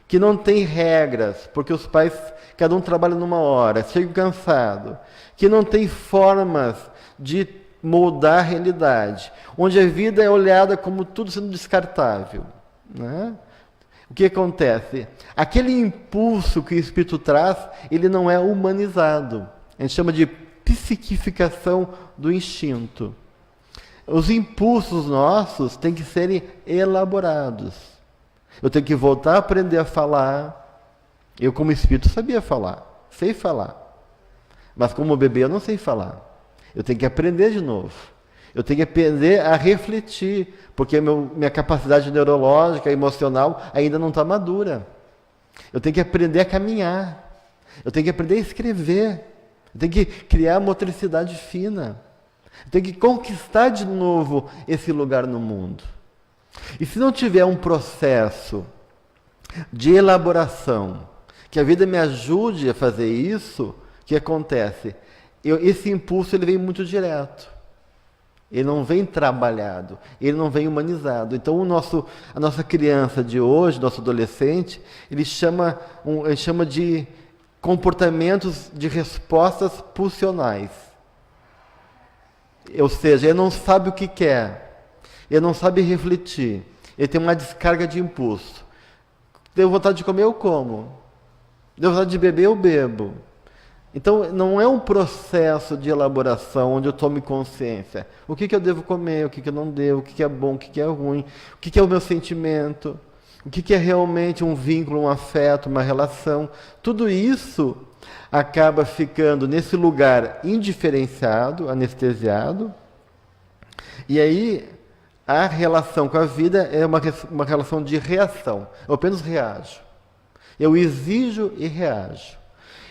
que não tem regras, porque os pais, cada um trabalha numa hora, chega cansado, que não tem formas de moldar a realidade, onde a vida é olhada como tudo sendo descartável. Né? o que acontece? Aquele impulso que o espírito traz, ele não é humanizado. A gente chama de psiquificação do instinto. Os impulsos nossos têm que serem elaborados. Eu tenho que voltar a aprender a falar. Eu, como espírito, sabia falar, sei falar. Mas como bebê eu não sei falar. Eu tenho que aprender de novo. Eu tenho que aprender a refletir, porque minha capacidade neurológica, emocional, ainda não está madura. Eu tenho que aprender a caminhar. Eu tenho que aprender a escrever. Eu tenho que criar motricidade fina. Eu tenho que conquistar de novo esse lugar no mundo. E se não tiver um processo de elaboração, que a vida me ajude a fazer isso, o que acontece? Esse impulso ele vem muito direto. Ele não vem trabalhado, ele não vem humanizado. Então a nossa criança de hoje, nosso adolescente, ele chama de comportamentos de respostas pulsionais. Ou seja, ele não sabe o que quer, ele não sabe refletir, ele tem uma descarga de impulso. Deu vontade de comer, eu como. Deu vontade de beber, eu bebo. Então, não é um processo de elaboração onde eu tome consciência. O que eu devo comer, o que eu não devo, o que é bom, o que é ruim, o que é o meu sentimento, o que é realmente um vínculo, um afeto, uma relação. Tudo isso acaba ficando nesse lugar indiferenciado, anestesiado. E aí, a relação com a vida é uma relação de reação. Eu apenas reajo. Eu exijo e reajo.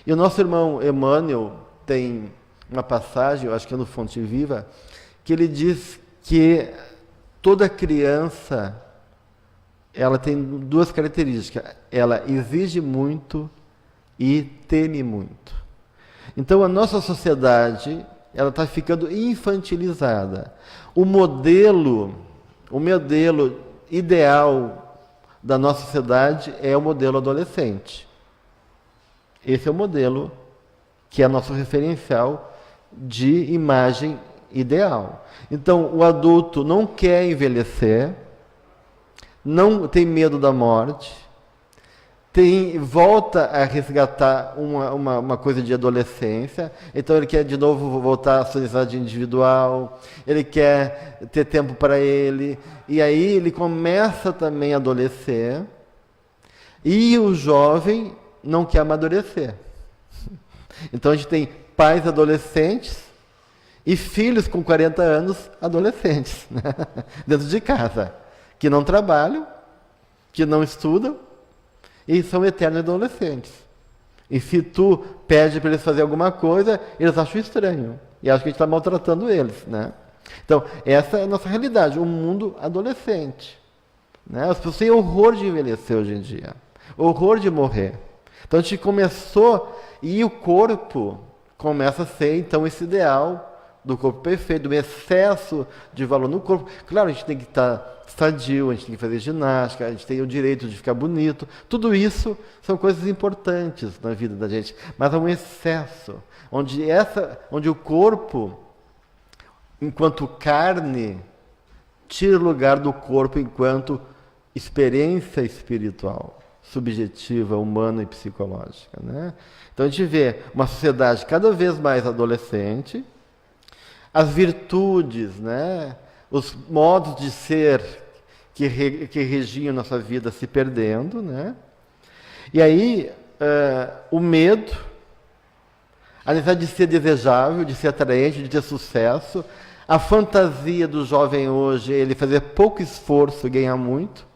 E o nosso irmão Emmanuel tem uma passagem, eu acho que é no Fonte Viva, que ele diz que toda criança, ela tem duas características. Ela exige muito e teme muito. Então a nossa sociedade, ela está ficando infantilizada. O modelo ideal da nossa sociedade é o modelo adolescente. Esse é o modelo que é nosso referencial de imagem ideal. Então, o adulto não quer envelhecer, não tem medo da morte, volta a resgatar uma coisa de adolescência, então ele quer de novo voltar à sua necessidade individual, ele quer ter tempo para ele, e aí ele começa também a adoecer, e o jovem não quer amadurecer. Então a gente tem pais adolescentes e filhos com 40 anos adolescentes, né? Dentro de casa, que não trabalham, que não estudam e são eternos adolescentes. E se tu pede para eles fazer alguma coisa, eles acham estranho e acham que a gente está maltratando eles, né? Então essa é a nossa realidade, um mundo adolescente, né? As pessoas têm horror de envelhecer hoje em dia, horror de morrer. Então a gente começou, e o corpo começa a ser então esse ideal do corpo perfeito, do excesso de valor no corpo. Claro, a gente tem que estar sadio, a gente tem que fazer ginástica, a gente tem o direito de ficar bonito. Tudo isso são coisas importantes na vida da gente, mas há um excesso, onde o corpo, enquanto carne, tira o lugar do corpo enquanto experiência espiritual, subjetiva, humana e psicológica, né? Então a gente vê uma sociedade cada vez mais adolescente, as virtudes, né? Os modos de ser que regiam nossa vida se perdendo, né? E aí o medo, a necessidade de ser desejável, de ser atraente, de ter sucesso, a fantasia do jovem hoje, ele fazer pouco esforço e ganhar muito.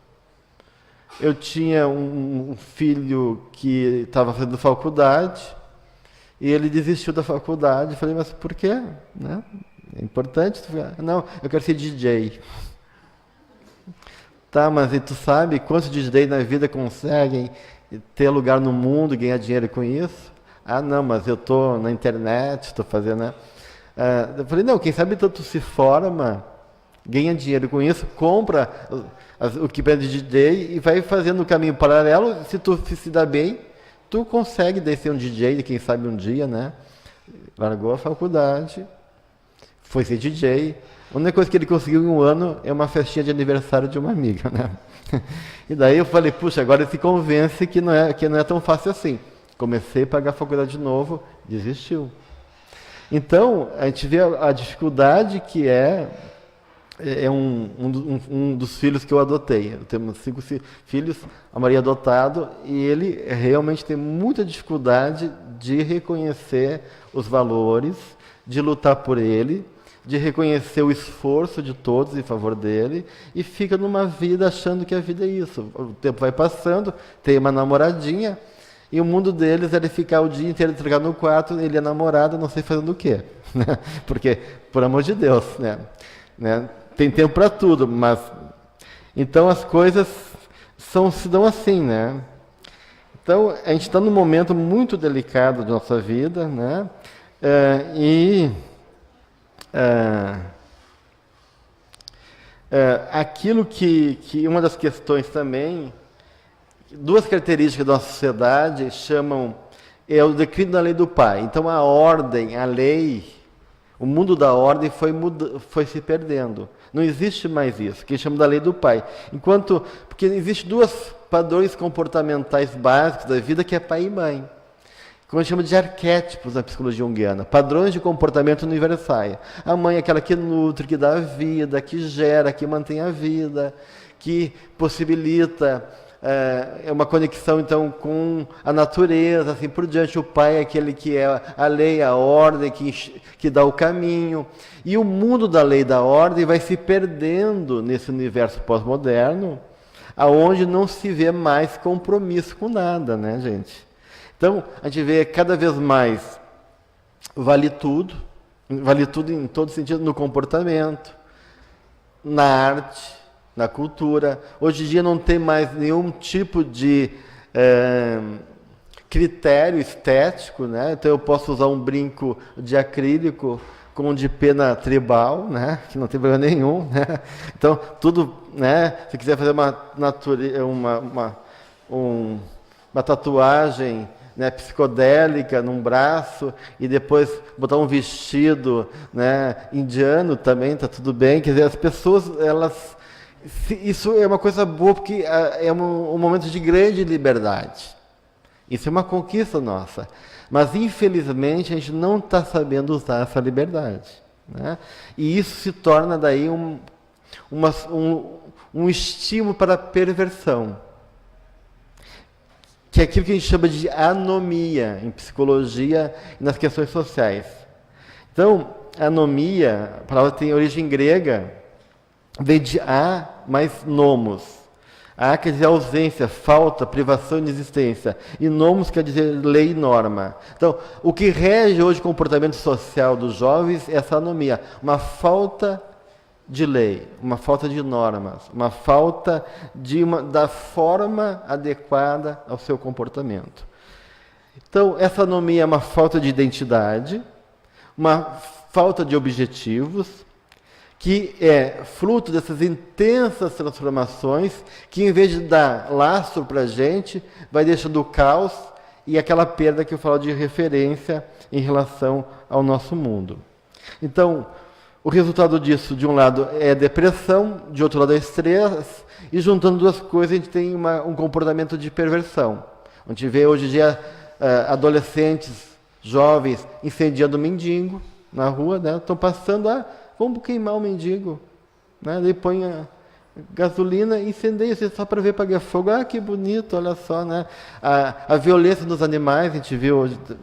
Eu tinha um filho que estava fazendo faculdade e ele desistiu da faculdade. Eu falei, mas por quê? Né? É importante? Não, eu quero ser DJ. Tá, mas e tu sabe quantos DJ na vida conseguem ter lugar no mundo e ganhar dinheiro com isso? Ah, não, mas eu estou na internet, estou fazendo... Né? Eu falei, não, quem sabe então tu se forma, ganha dinheiro com isso, compra o equipamento de DJ e vai fazendo o caminho paralelo. Se tu se dá bem, tu consegue ser um DJ, quem sabe um dia, né? Largou a faculdade, foi ser DJ. A única coisa que ele conseguiu em um ano é uma festinha de aniversário de uma amiga, né? E daí eu falei, puxa, agora ele se convence que não é tão fácil assim. Comecei a pagar a faculdade de novo, desistiu. Então, a gente vê a dificuldade que é um dos filhos que eu adotei. Eu tenho 5 filhos, a Maria adotado, e ele realmente tem muita dificuldade de reconhecer os valores, de lutar por ele, de reconhecer o esforço de todos em favor dele, e fica numa vida achando que a vida é isso. O tempo vai passando, tem uma namoradinha, e o mundo deles é ele ficar o dia inteiro entregado no quarto, ele é namorado, não sei fazendo o quê. Né? Porque, por amor de Deus, né? Tem tempo para tudo, mas... Então as coisas se dão assim, né? Então, a gente está num momento muito delicado da nossa vida, né? Aquilo que uma das questões também, 2 características da nossa sociedade chamam, é o declínio da lei do pai. Então a ordem, a lei, o mundo da ordem foi se perdendo. Não existe mais isso, que eles chamam da lei do pai. Porque existem 2 padrões comportamentais básicos da vida, que é pai e mãe. Como a gente chama de arquétipos na psicologia junguiana, padrões de comportamento universais. A mãe é aquela que nutre, que dá a vida, que gera, que mantém a vida, que possibilita uma conexão então com a natureza, assim por diante. O pai é aquele que é a lei, a ordem, que dá o caminho. E o mundo da lei e da ordem vai se perdendo nesse universo pós-moderno, aonde não se vê mais compromisso com nada, né, gente? Então, a gente vê cada vez mais vale tudo em todo sentido, no comportamento, na arte, na cultura. Hoje em dia não tem mais nenhum tipo de critério estético, né? Então eu posso usar um brinco de acrílico com um de pena tribal, né? Que não tem problema nenhum, né? Então, tudo, né? Se quiser fazer uma tatuagem, né, psicodélica num braço e depois botar um vestido, né, indiano também, está tudo bem. Quer dizer, as pessoas, isso é uma coisa boa, porque é um momento de grande liberdade. Isso é uma conquista nossa. Mas, infelizmente, a gente não está sabendo usar essa liberdade, né? E isso se torna daí um estímulo para a perversão, que é aquilo que a gente chama de anomia em psicologia e nas questões sociais. Então, anomia, a palavra tem origem grega, vem de a mais nomos. A quer dizer ausência, falta, privação, inexistência. E nomos quer dizer lei e norma. Então, o que rege hoje o comportamento social dos jovens é essa anomia, uma falta de lei, uma falta de normas, uma falta da forma adequada ao seu comportamento. Então, essa anomia é uma falta de identidade, uma falta de objetivos, que é fruto dessas intensas transformações, que em vez de dar lastro para a gente, vai deixando o caos e aquela perda que eu falo de referência em relação ao nosso mundo. Então, o resultado disso, de um lado, é depressão, de outro lado é estresse, e juntando 2 coisas, a gente tem um comportamento de perversão. A gente vê hoje em dia adolescentes, jovens, incendiando mendigo na rua, né? Estão passando, vamos queimar o mendigo, né? Daí põe a gasolina e incendeia só para ver pegar fogo. Que bonito, olha só, né? A violência dos animais, a gente viu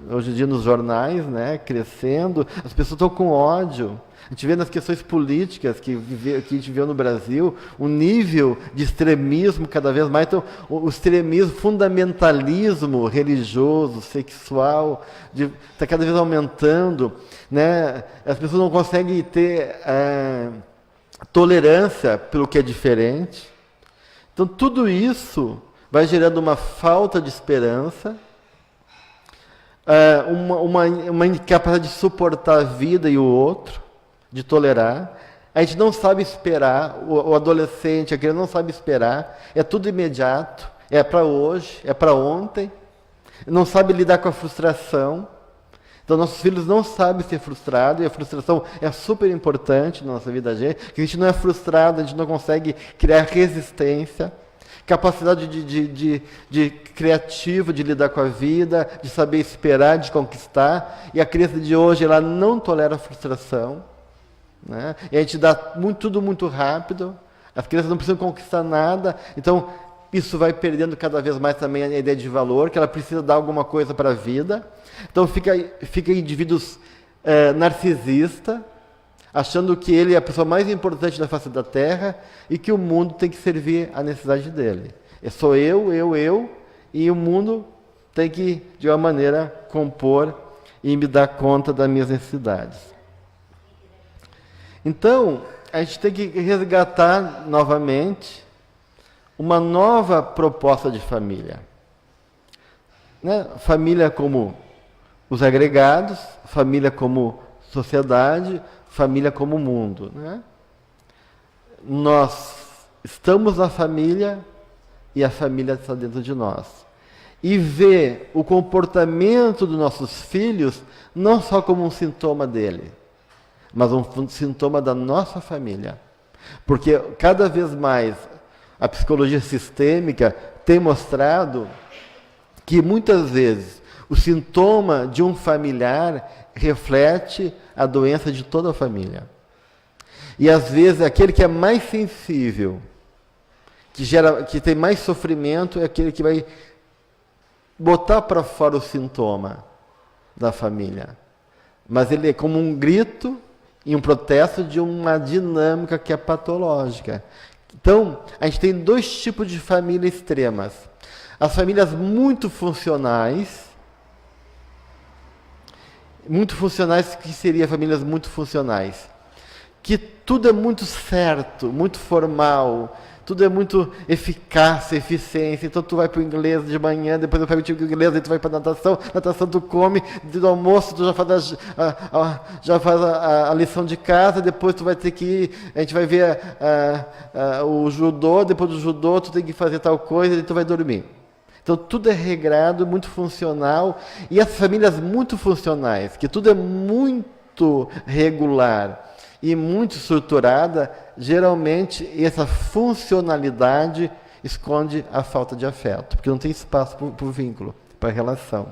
hoje em dia nos jornais, né? Crescendo, as pessoas estão com ódio. A gente vê nas questões políticas que a gente vê no Brasil, um nível de extremismo cada vez mais. Então, o extremismo, fundamentalismo religioso, sexual, está cada vez aumentando, né? As pessoas não conseguem ter tolerância pelo que é diferente. Então, tudo isso vai gerando uma falta de esperança, uma incapacidade de suportar a vida e o outro, de tolerar. A gente não sabe esperar, o adolescente, a criança não sabe esperar, é tudo imediato, é para hoje, é para ontem, não sabe lidar com a frustração, Então, nossos filhos não sabem ser frustrados, e a frustração é super importante na nossa vida, que a gente não é frustrado, a gente não consegue criar resistência, capacidade de criativo, de lidar com a vida, de saber esperar, de conquistar. E a criança de hoje, ela não tolera a frustração, né? E a gente dá tudo muito rápido, as crianças não precisam conquistar nada, então isso vai perdendo cada vez mais também a ideia de valor, que ela precisa dar alguma coisa para a vida. Então fica indivíduos narcisistas, achando que ele é a pessoa mais importante da face da Terra e que o mundo tem que servir à necessidade dele. Sou eu, e o mundo tem que, de alguma maneira, compor e me dar conta das minhas necessidades. Então, a gente tem que resgatar novamente uma nova proposta de família. Né? Família como os agregados, família como sociedade, família como mundo. Né? Nós estamos na família e a família está dentro de nós. E ver o comportamento dos nossos filhos não só como um sintoma dele, mas um sintoma da nossa família. Porque cada vez mais a psicologia sistêmica tem mostrado que muitas vezes o sintoma de um familiar reflete a doença de toda a família. E às vezes aquele que é mais sensível, que tem mais sofrimento, é aquele que vai botar para fora o sintoma da família. Mas ele é como um grito e um protesto de uma dinâmica que é patológica. Então, a gente tem dois tipos de famílias extremas. As famílias muito funcionais, que seriam famílias muito funcionais? Que tudo é muito certo, muito formal, tudo é muito eficácia, eficiência. Então tu vai para o inglês de manhã, depois eu pego o tipo inglês, aí tu vai para a natação tu come, do almoço tu já faz a lição de casa, depois tu vai ter que ir, a gente vai ver o judô, depois do judô tu tem que fazer tal coisa e tu vai dormir. Então tudo é regrado, muito funcional, e as famílias muito funcionais, que tudo é muito regular e muito estruturada, geralmente essa funcionalidade esconde a falta de afeto, porque não tem espaço para o vínculo, para a relação.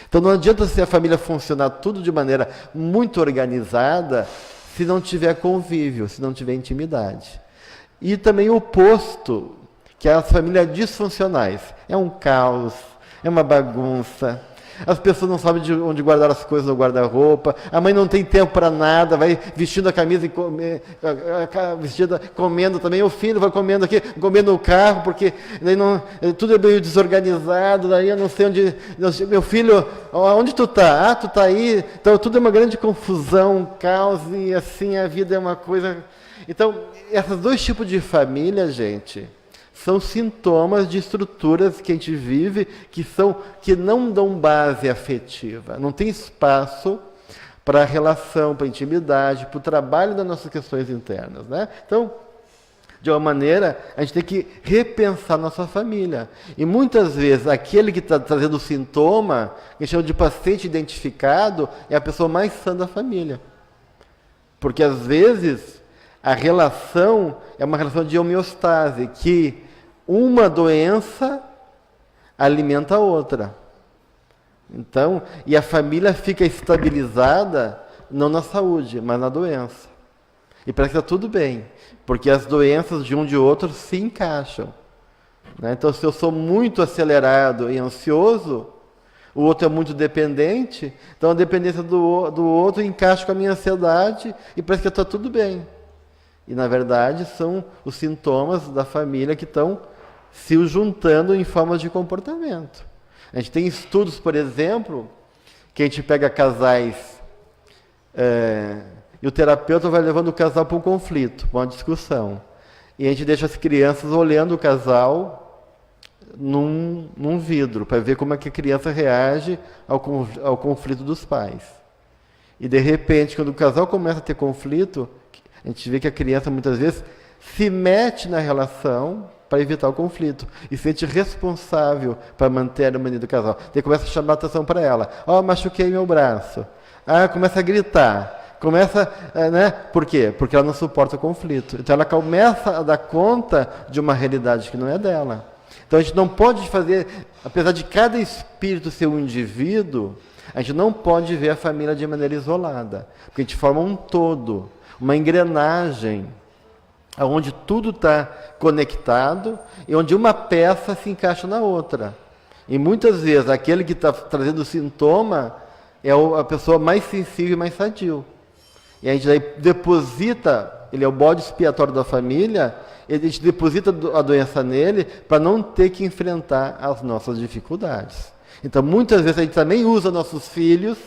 Então não adianta se a família funcionar tudo de maneira muito organizada, se não tiver convívio, se não tiver intimidade. E também o oposto, que é as famílias disfuncionais. É um caos, é uma bagunça. As pessoas não sabem de onde guardar as coisas no guarda-roupa. A mãe não tem tempo para nada, vai vestindo a camisa e comendo também. O filho vai comendo aqui, comendo no carro, porque daí tudo é meio desorganizado. Daí eu não sei onde. Meu filho, onde tu está? Ah, tu está aí. Então tudo é uma grande confusão, um caos, e assim a vida é uma coisa. Então, esses dois tipos de família, gente, são sintomas de estruturas que a gente vive que não dão base afetiva. Não tem espaço para a relação, para a intimidade, para o trabalho das nossas questões internas. Né? Então, de uma maneira, a gente tem que repensar nossa família. E muitas vezes, aquele que está trazendo o sintoma, que a gente chama de paciente identificado, é a pessoa mais sã da família. Porque, às vezes, a relação é uma relação de homeostase, que uma doença alimenta a outra. Então, e a família fica estabilizada não na saúde, mas na doença. E parece que está tudo bem, porque as doenças de um de outro se encaixam. Né? Então, se eu sou muito acelerado e ansioso, o outro é muito dependente, então a dependência do outro encaixa com a minha ansiedade e parece que está tudo bem. E, na verdade, são os sintomas da família que estão se juntando em formas de comportamento. A gente tem estudos, por exemplo, que a gente pega casais e o terapeuta vai levando o casal para um conflito, para uma discussão. E a gente deixa as crianças olhando o casal num vidro, para ver como é que a criança reage ao conflito dos pais. E, de repente, quando o casal começa a ter conflito, a gente vê que a criança, muitas vezes, se mete na relação para evitar o conflito e se sente responsável para manter a harmonia do casal. Daí começa a chamar a atenção para ela. Machuquei meu braço. Começa a gritar. Começa, né? Por quê? Porque ela não suporta o conflito. Então ela começa a dar conta de uma realidade que não é dela. Então a gente não pode fazer, apesar de cada espírito ser um indivíduo, a gente não pode ver a família de maneira isolada. Porque a gente forma um todo, uma engrenagem, onde tudo está conectado e onde uma peça se encaixa na outra. E muitas vezes aquele que está trazendo o sintoma é a pessoa mais sensível e mais sadio. E a gente daí deposita, ele é o bode expiatório da família, a gente deposita a doença nele para não ter que enfrentar as nossas dificuldades. Então, muitas vezes a gente também usa nossos filhos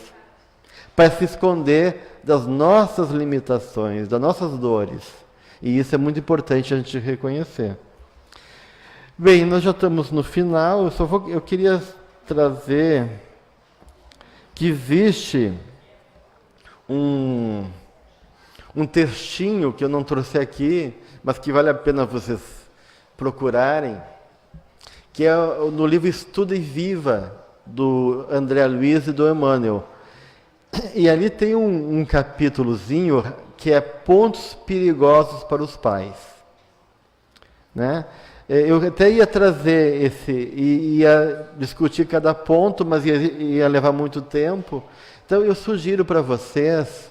para se esconder das nossas limitações, das nossas dores. E isso é muito importante a gente reconhecer. Bem, nós já estamos no final, eu queria trazer que existe um textinho que eu não trouxe aqui, mas que vale a pena vocês procurarem, que é no livro Estuda e Viva, do André Luiz e do Emmanuel. E ali tem um capítulozinho que é pontos perigosos para os pais. Né? Eu até ia trazer ia discutir cada ponto, mas ia levar muito tempo. Então eu sugiro para vocês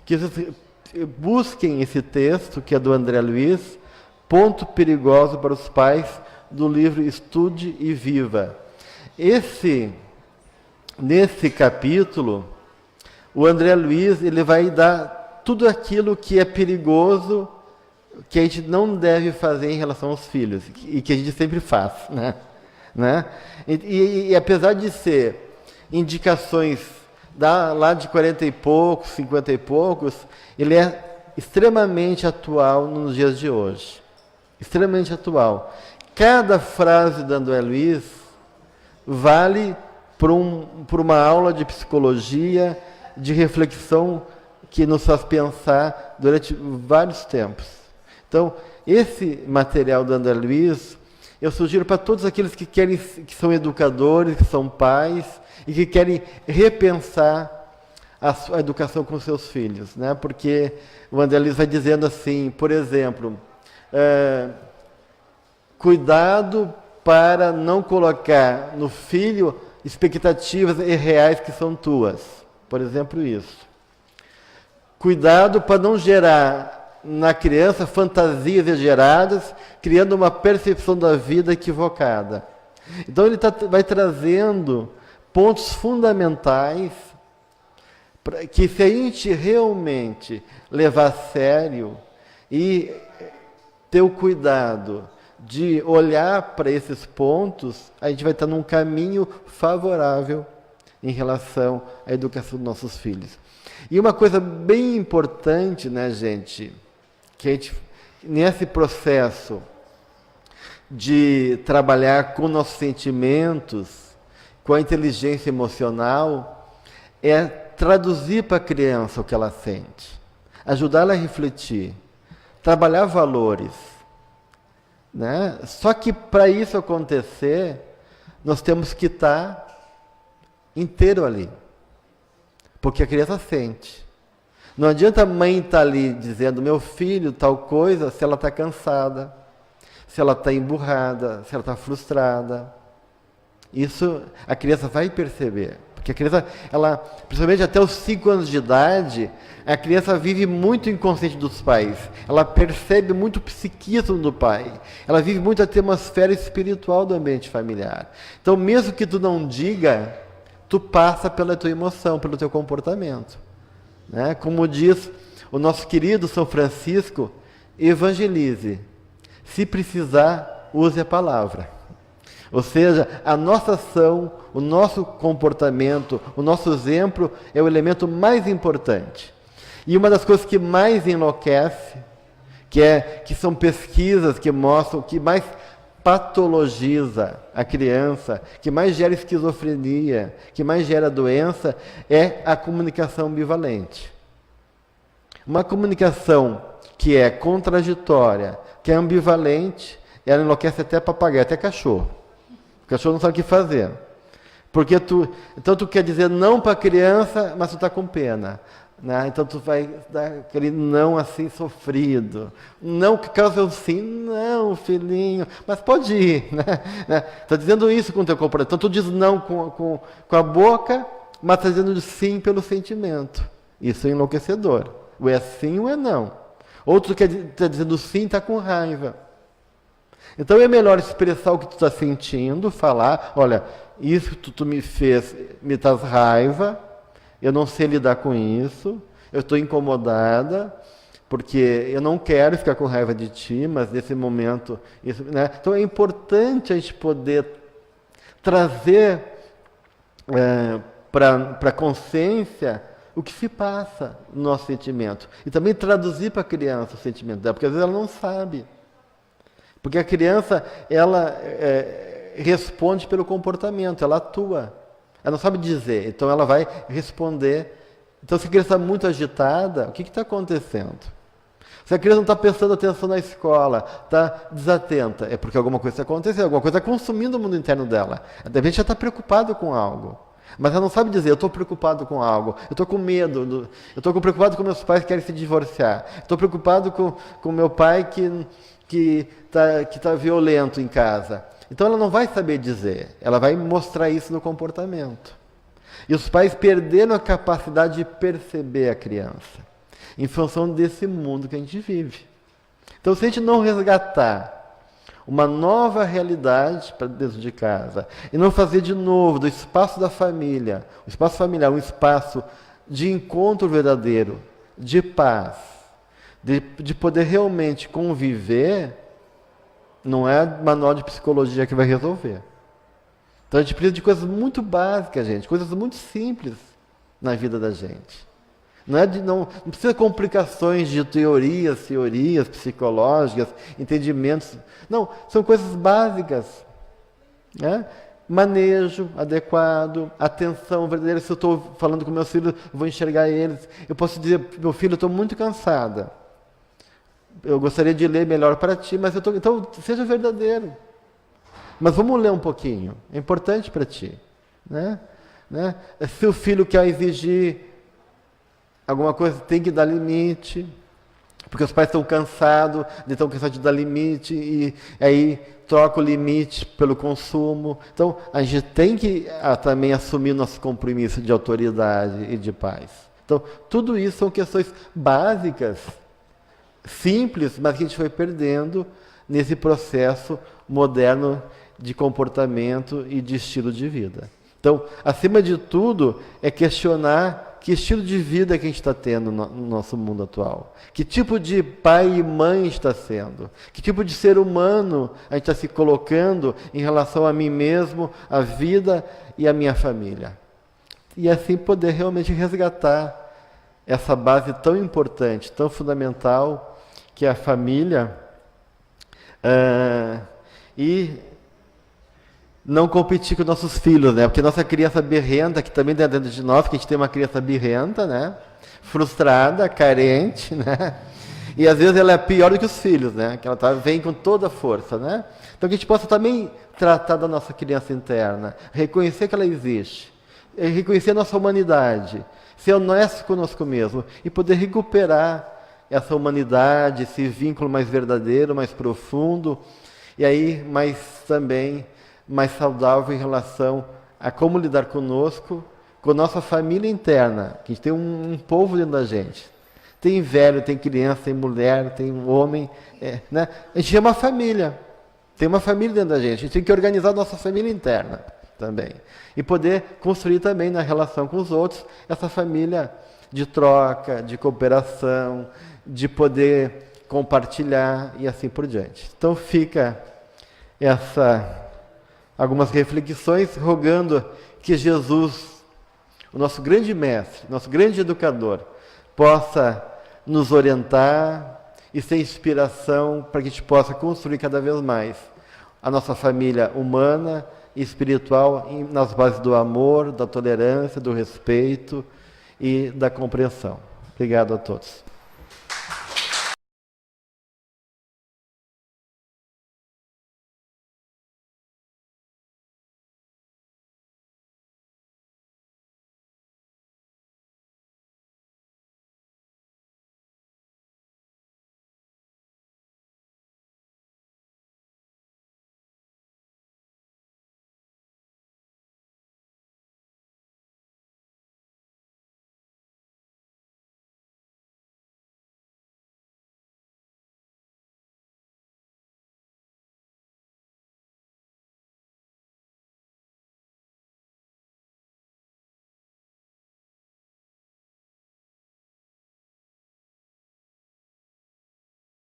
que vocês busquem esse texto, que é do André Luiz, Ponto Perigoso para os Pais, do livro Estude e Viva. Nesse capítulo, o André Luiz ele vai dar tudo aquilo que é perigoso, que a gente não deve fazer em relação aos filhos, e que a gente sempre faz. Né? E apesar de ser indicações lá de 40 e poucos, 50 e poucos, ele é extremamente atual nos dias de hoje. Extremamente atual. Cada frase do André Luiz vale por uma aula de psicologia, de reflexão que nos faz pensar durante vários tempos. Então, esse material do André Luiz, eu sugiro para todos aqueles que são educadores, que são pais, e que querem repensar a educação com seus filhos, né? Porque o André Luiz vai dizendo assim, por exemplo, cuidado para não colocar no filho expectativas irreais que são tuas. Por exemplo, isso. Cuidado para não gerar na criança fantasias exageradas, criando uma percepção da vida equivocada. Então ele vai trazendo pontos fundamentais que, se a gente realmente levar a sério e ter o cuidado de olhar para esses pontos, a gente vai estar num caminho favorável em relação à educação dos nossos filhos. E uma coisa bem importante, né, gente, que a gente, nesse processo de trabalhar com nossos sentimentos, com a inteligência emocional, é traduzir para a criança o que ela sente, ajudar ela a refletir, trabalhar valores. Né? Só que para isso acontecer, nós temos que estar inteiro ali, porque a criança sente. Não adianta a mãe estar ali dizendo, meu filho, tal coisa, se ela está cansada, se ela está emburrada, se ela está frustrada. Isso a criança vai perceber. Porque a criança, principalmente até os 5 anos de idade, a criança vive muito inconsciente dos pais. Ela percebe muito o psiquismo do pai. Ela vive muito a atmosfera espiritual do ambiente familiar. Então, mesmo que tu não diga, tu passa pela tua emoção, pelo teu comportamento. Né? Como diz o nosso querido São Francisco, evangelize. Se precisar, use a palavra. Ou seja, a nossa ação, o nosso comportamento, o nosso exemplo é o elemento mais importante. E uma das coisas que mais enlouquece, que são pesquisas que mostram que mais patologiza a criança, que mais gera esquizofrenia, que mais gera doença, é a comunicação ambivalente. Uma comunicação que é contraditória, que é ambivalente, ela enlouquece até papagaio, até cachorro. O cachorro não sabe o que fazer. Porque então tu quer dizer não para a criança, mas tu está com pena. Né? Então tu vai dar aquele não assim sofrido. Não que causa o sim, não, filhinho, mas pode ir. Está dizendo isso com o teu comportamento. Então tu diz não com a boca, mas está dizendo sim pelo sentimento. Isso é enlouquecedor. O é sim ou é não. Outro que está dizendo sim está com raiva. Então é melhor expressar o que tu está sentindo, falar, olha, isso que tu me fez, me traz raiva, eu não sei lidar com isso, eu estou incomodada, porque eu não quero ficar com raiva de ti, mas nesse momento... Isso, né? Então é importante a gente poder trazer para a consciência o que se passa no nosso sentimento. E também traduzir para a criança o sentimento dela, porque às vezes ela não sabe. Porque a criança, ela responde pelo comportamento, ela atua. Ela não sabe dizer, então ela vai responder. Então, se a criança está muito agitada, o que está acontecendo? Se a criança não está prestando atenção na escola, está desatenta, é porque alguma coisa está acontecendo, alguma coisa está consumindo o mundo interno dela. De repente, ela está preocupada com algo. Mas ela não sabe dizer, eu estou preocupado com algo, eu estou com medo, eu estou preocupado com meus pais que querem se divorciar, estou preocupado com meu pai que está violento em casa. Então ela não vai saber dizer, ela vai mostrar isso no comportamento. E os pais perderam a capacidade de perceber a criança, em função desse mundo que a gente vive. Então, se a gente não resgatar uma nova realidade para dentro de casa, e não fazer de novo do espaço da família, o espaço familiar, um espaço de encontro verdadeiro, de paz, de poder realmente conviver, não é manual de psicologia que vai resolver. Então a gente precisa de coisas muito básicas, gente, coisas muito simples na vida da gente. Não precisa complicações de teorias psicológicas, entendimentos. Não, são coisas básicas. Né? Manejo adequado, atenção verdadeira. Se eu estou falando com meus filhos, eu vou enxergar eles. Eu posso dizer, meu filho, eu estou muito cansada. Eu gostaria de ler melhor para ti, mas então seja verdadeiro. Mas vamos ler um pouquinho, é importante para ti. Né? Se o filho quer exigir alguma coisa, tem que dar limite, porque os pais estão cansados de dar limite, e aí troca o limite pelo consumo. Então, a gente tem que também assumir nosso compromisso de autoridade e de paz. Então, tudo isso são questões básicas, simples, mas que a gente foi perdendo nesse processo moderno de comportamento e de estilo de vida. Então, acima de tudo, é questionar que estilo de vida que a gente está tendo no nosso mundo atual. Que tipo de pai e mãe está sendo? Que tipo de ser humano a gente está se colocando em relação a mim mesmo, a vida e a minha família? E assim poder realmente resgatar essa base tão importante, tão fundamental, que é a família, e não competir com nossos filhos, né? Porque nossa criança birrenta, que também está dentro de nós, que a gente tem uma criança birrenta, né? Frustrada, carente, né? E às vezes ela é pior do que os filhos, né? Que ela vem com toda a força, né? Então que a gente possa também tratar da nossa criança interna, reconhecer que ela existe, reconhecer a nossa humanidade, ser honesto conosco mesmo e poder recuperar essa humanidade, esse vínculo mais verdadeiro, mais profundo, e aí mais saudável em relação a como lidar conosco, com a nossa família interna, que a gente tem um povo dentro da gente. Tem velho, tem criança, tem mulher, tem homem, né? A gente é uma família, tem uma família dentro da gente, a gente tem que organizar a nossa família interna também. E poder construir também na relação com os outros, essa família de troca, de cooperação, de poder compartilhar e assim por diante. Então fica algumas reflexões, rogando que Jesus, o nosso grande mestre, nosso grande educador, possa nos orientar e ser inspiração para que a gente possa construir cada vez mais a nossa família humana e espiritual nas bases do amor, da tolerância, do respeito e da compreensão. Obrigado a todos.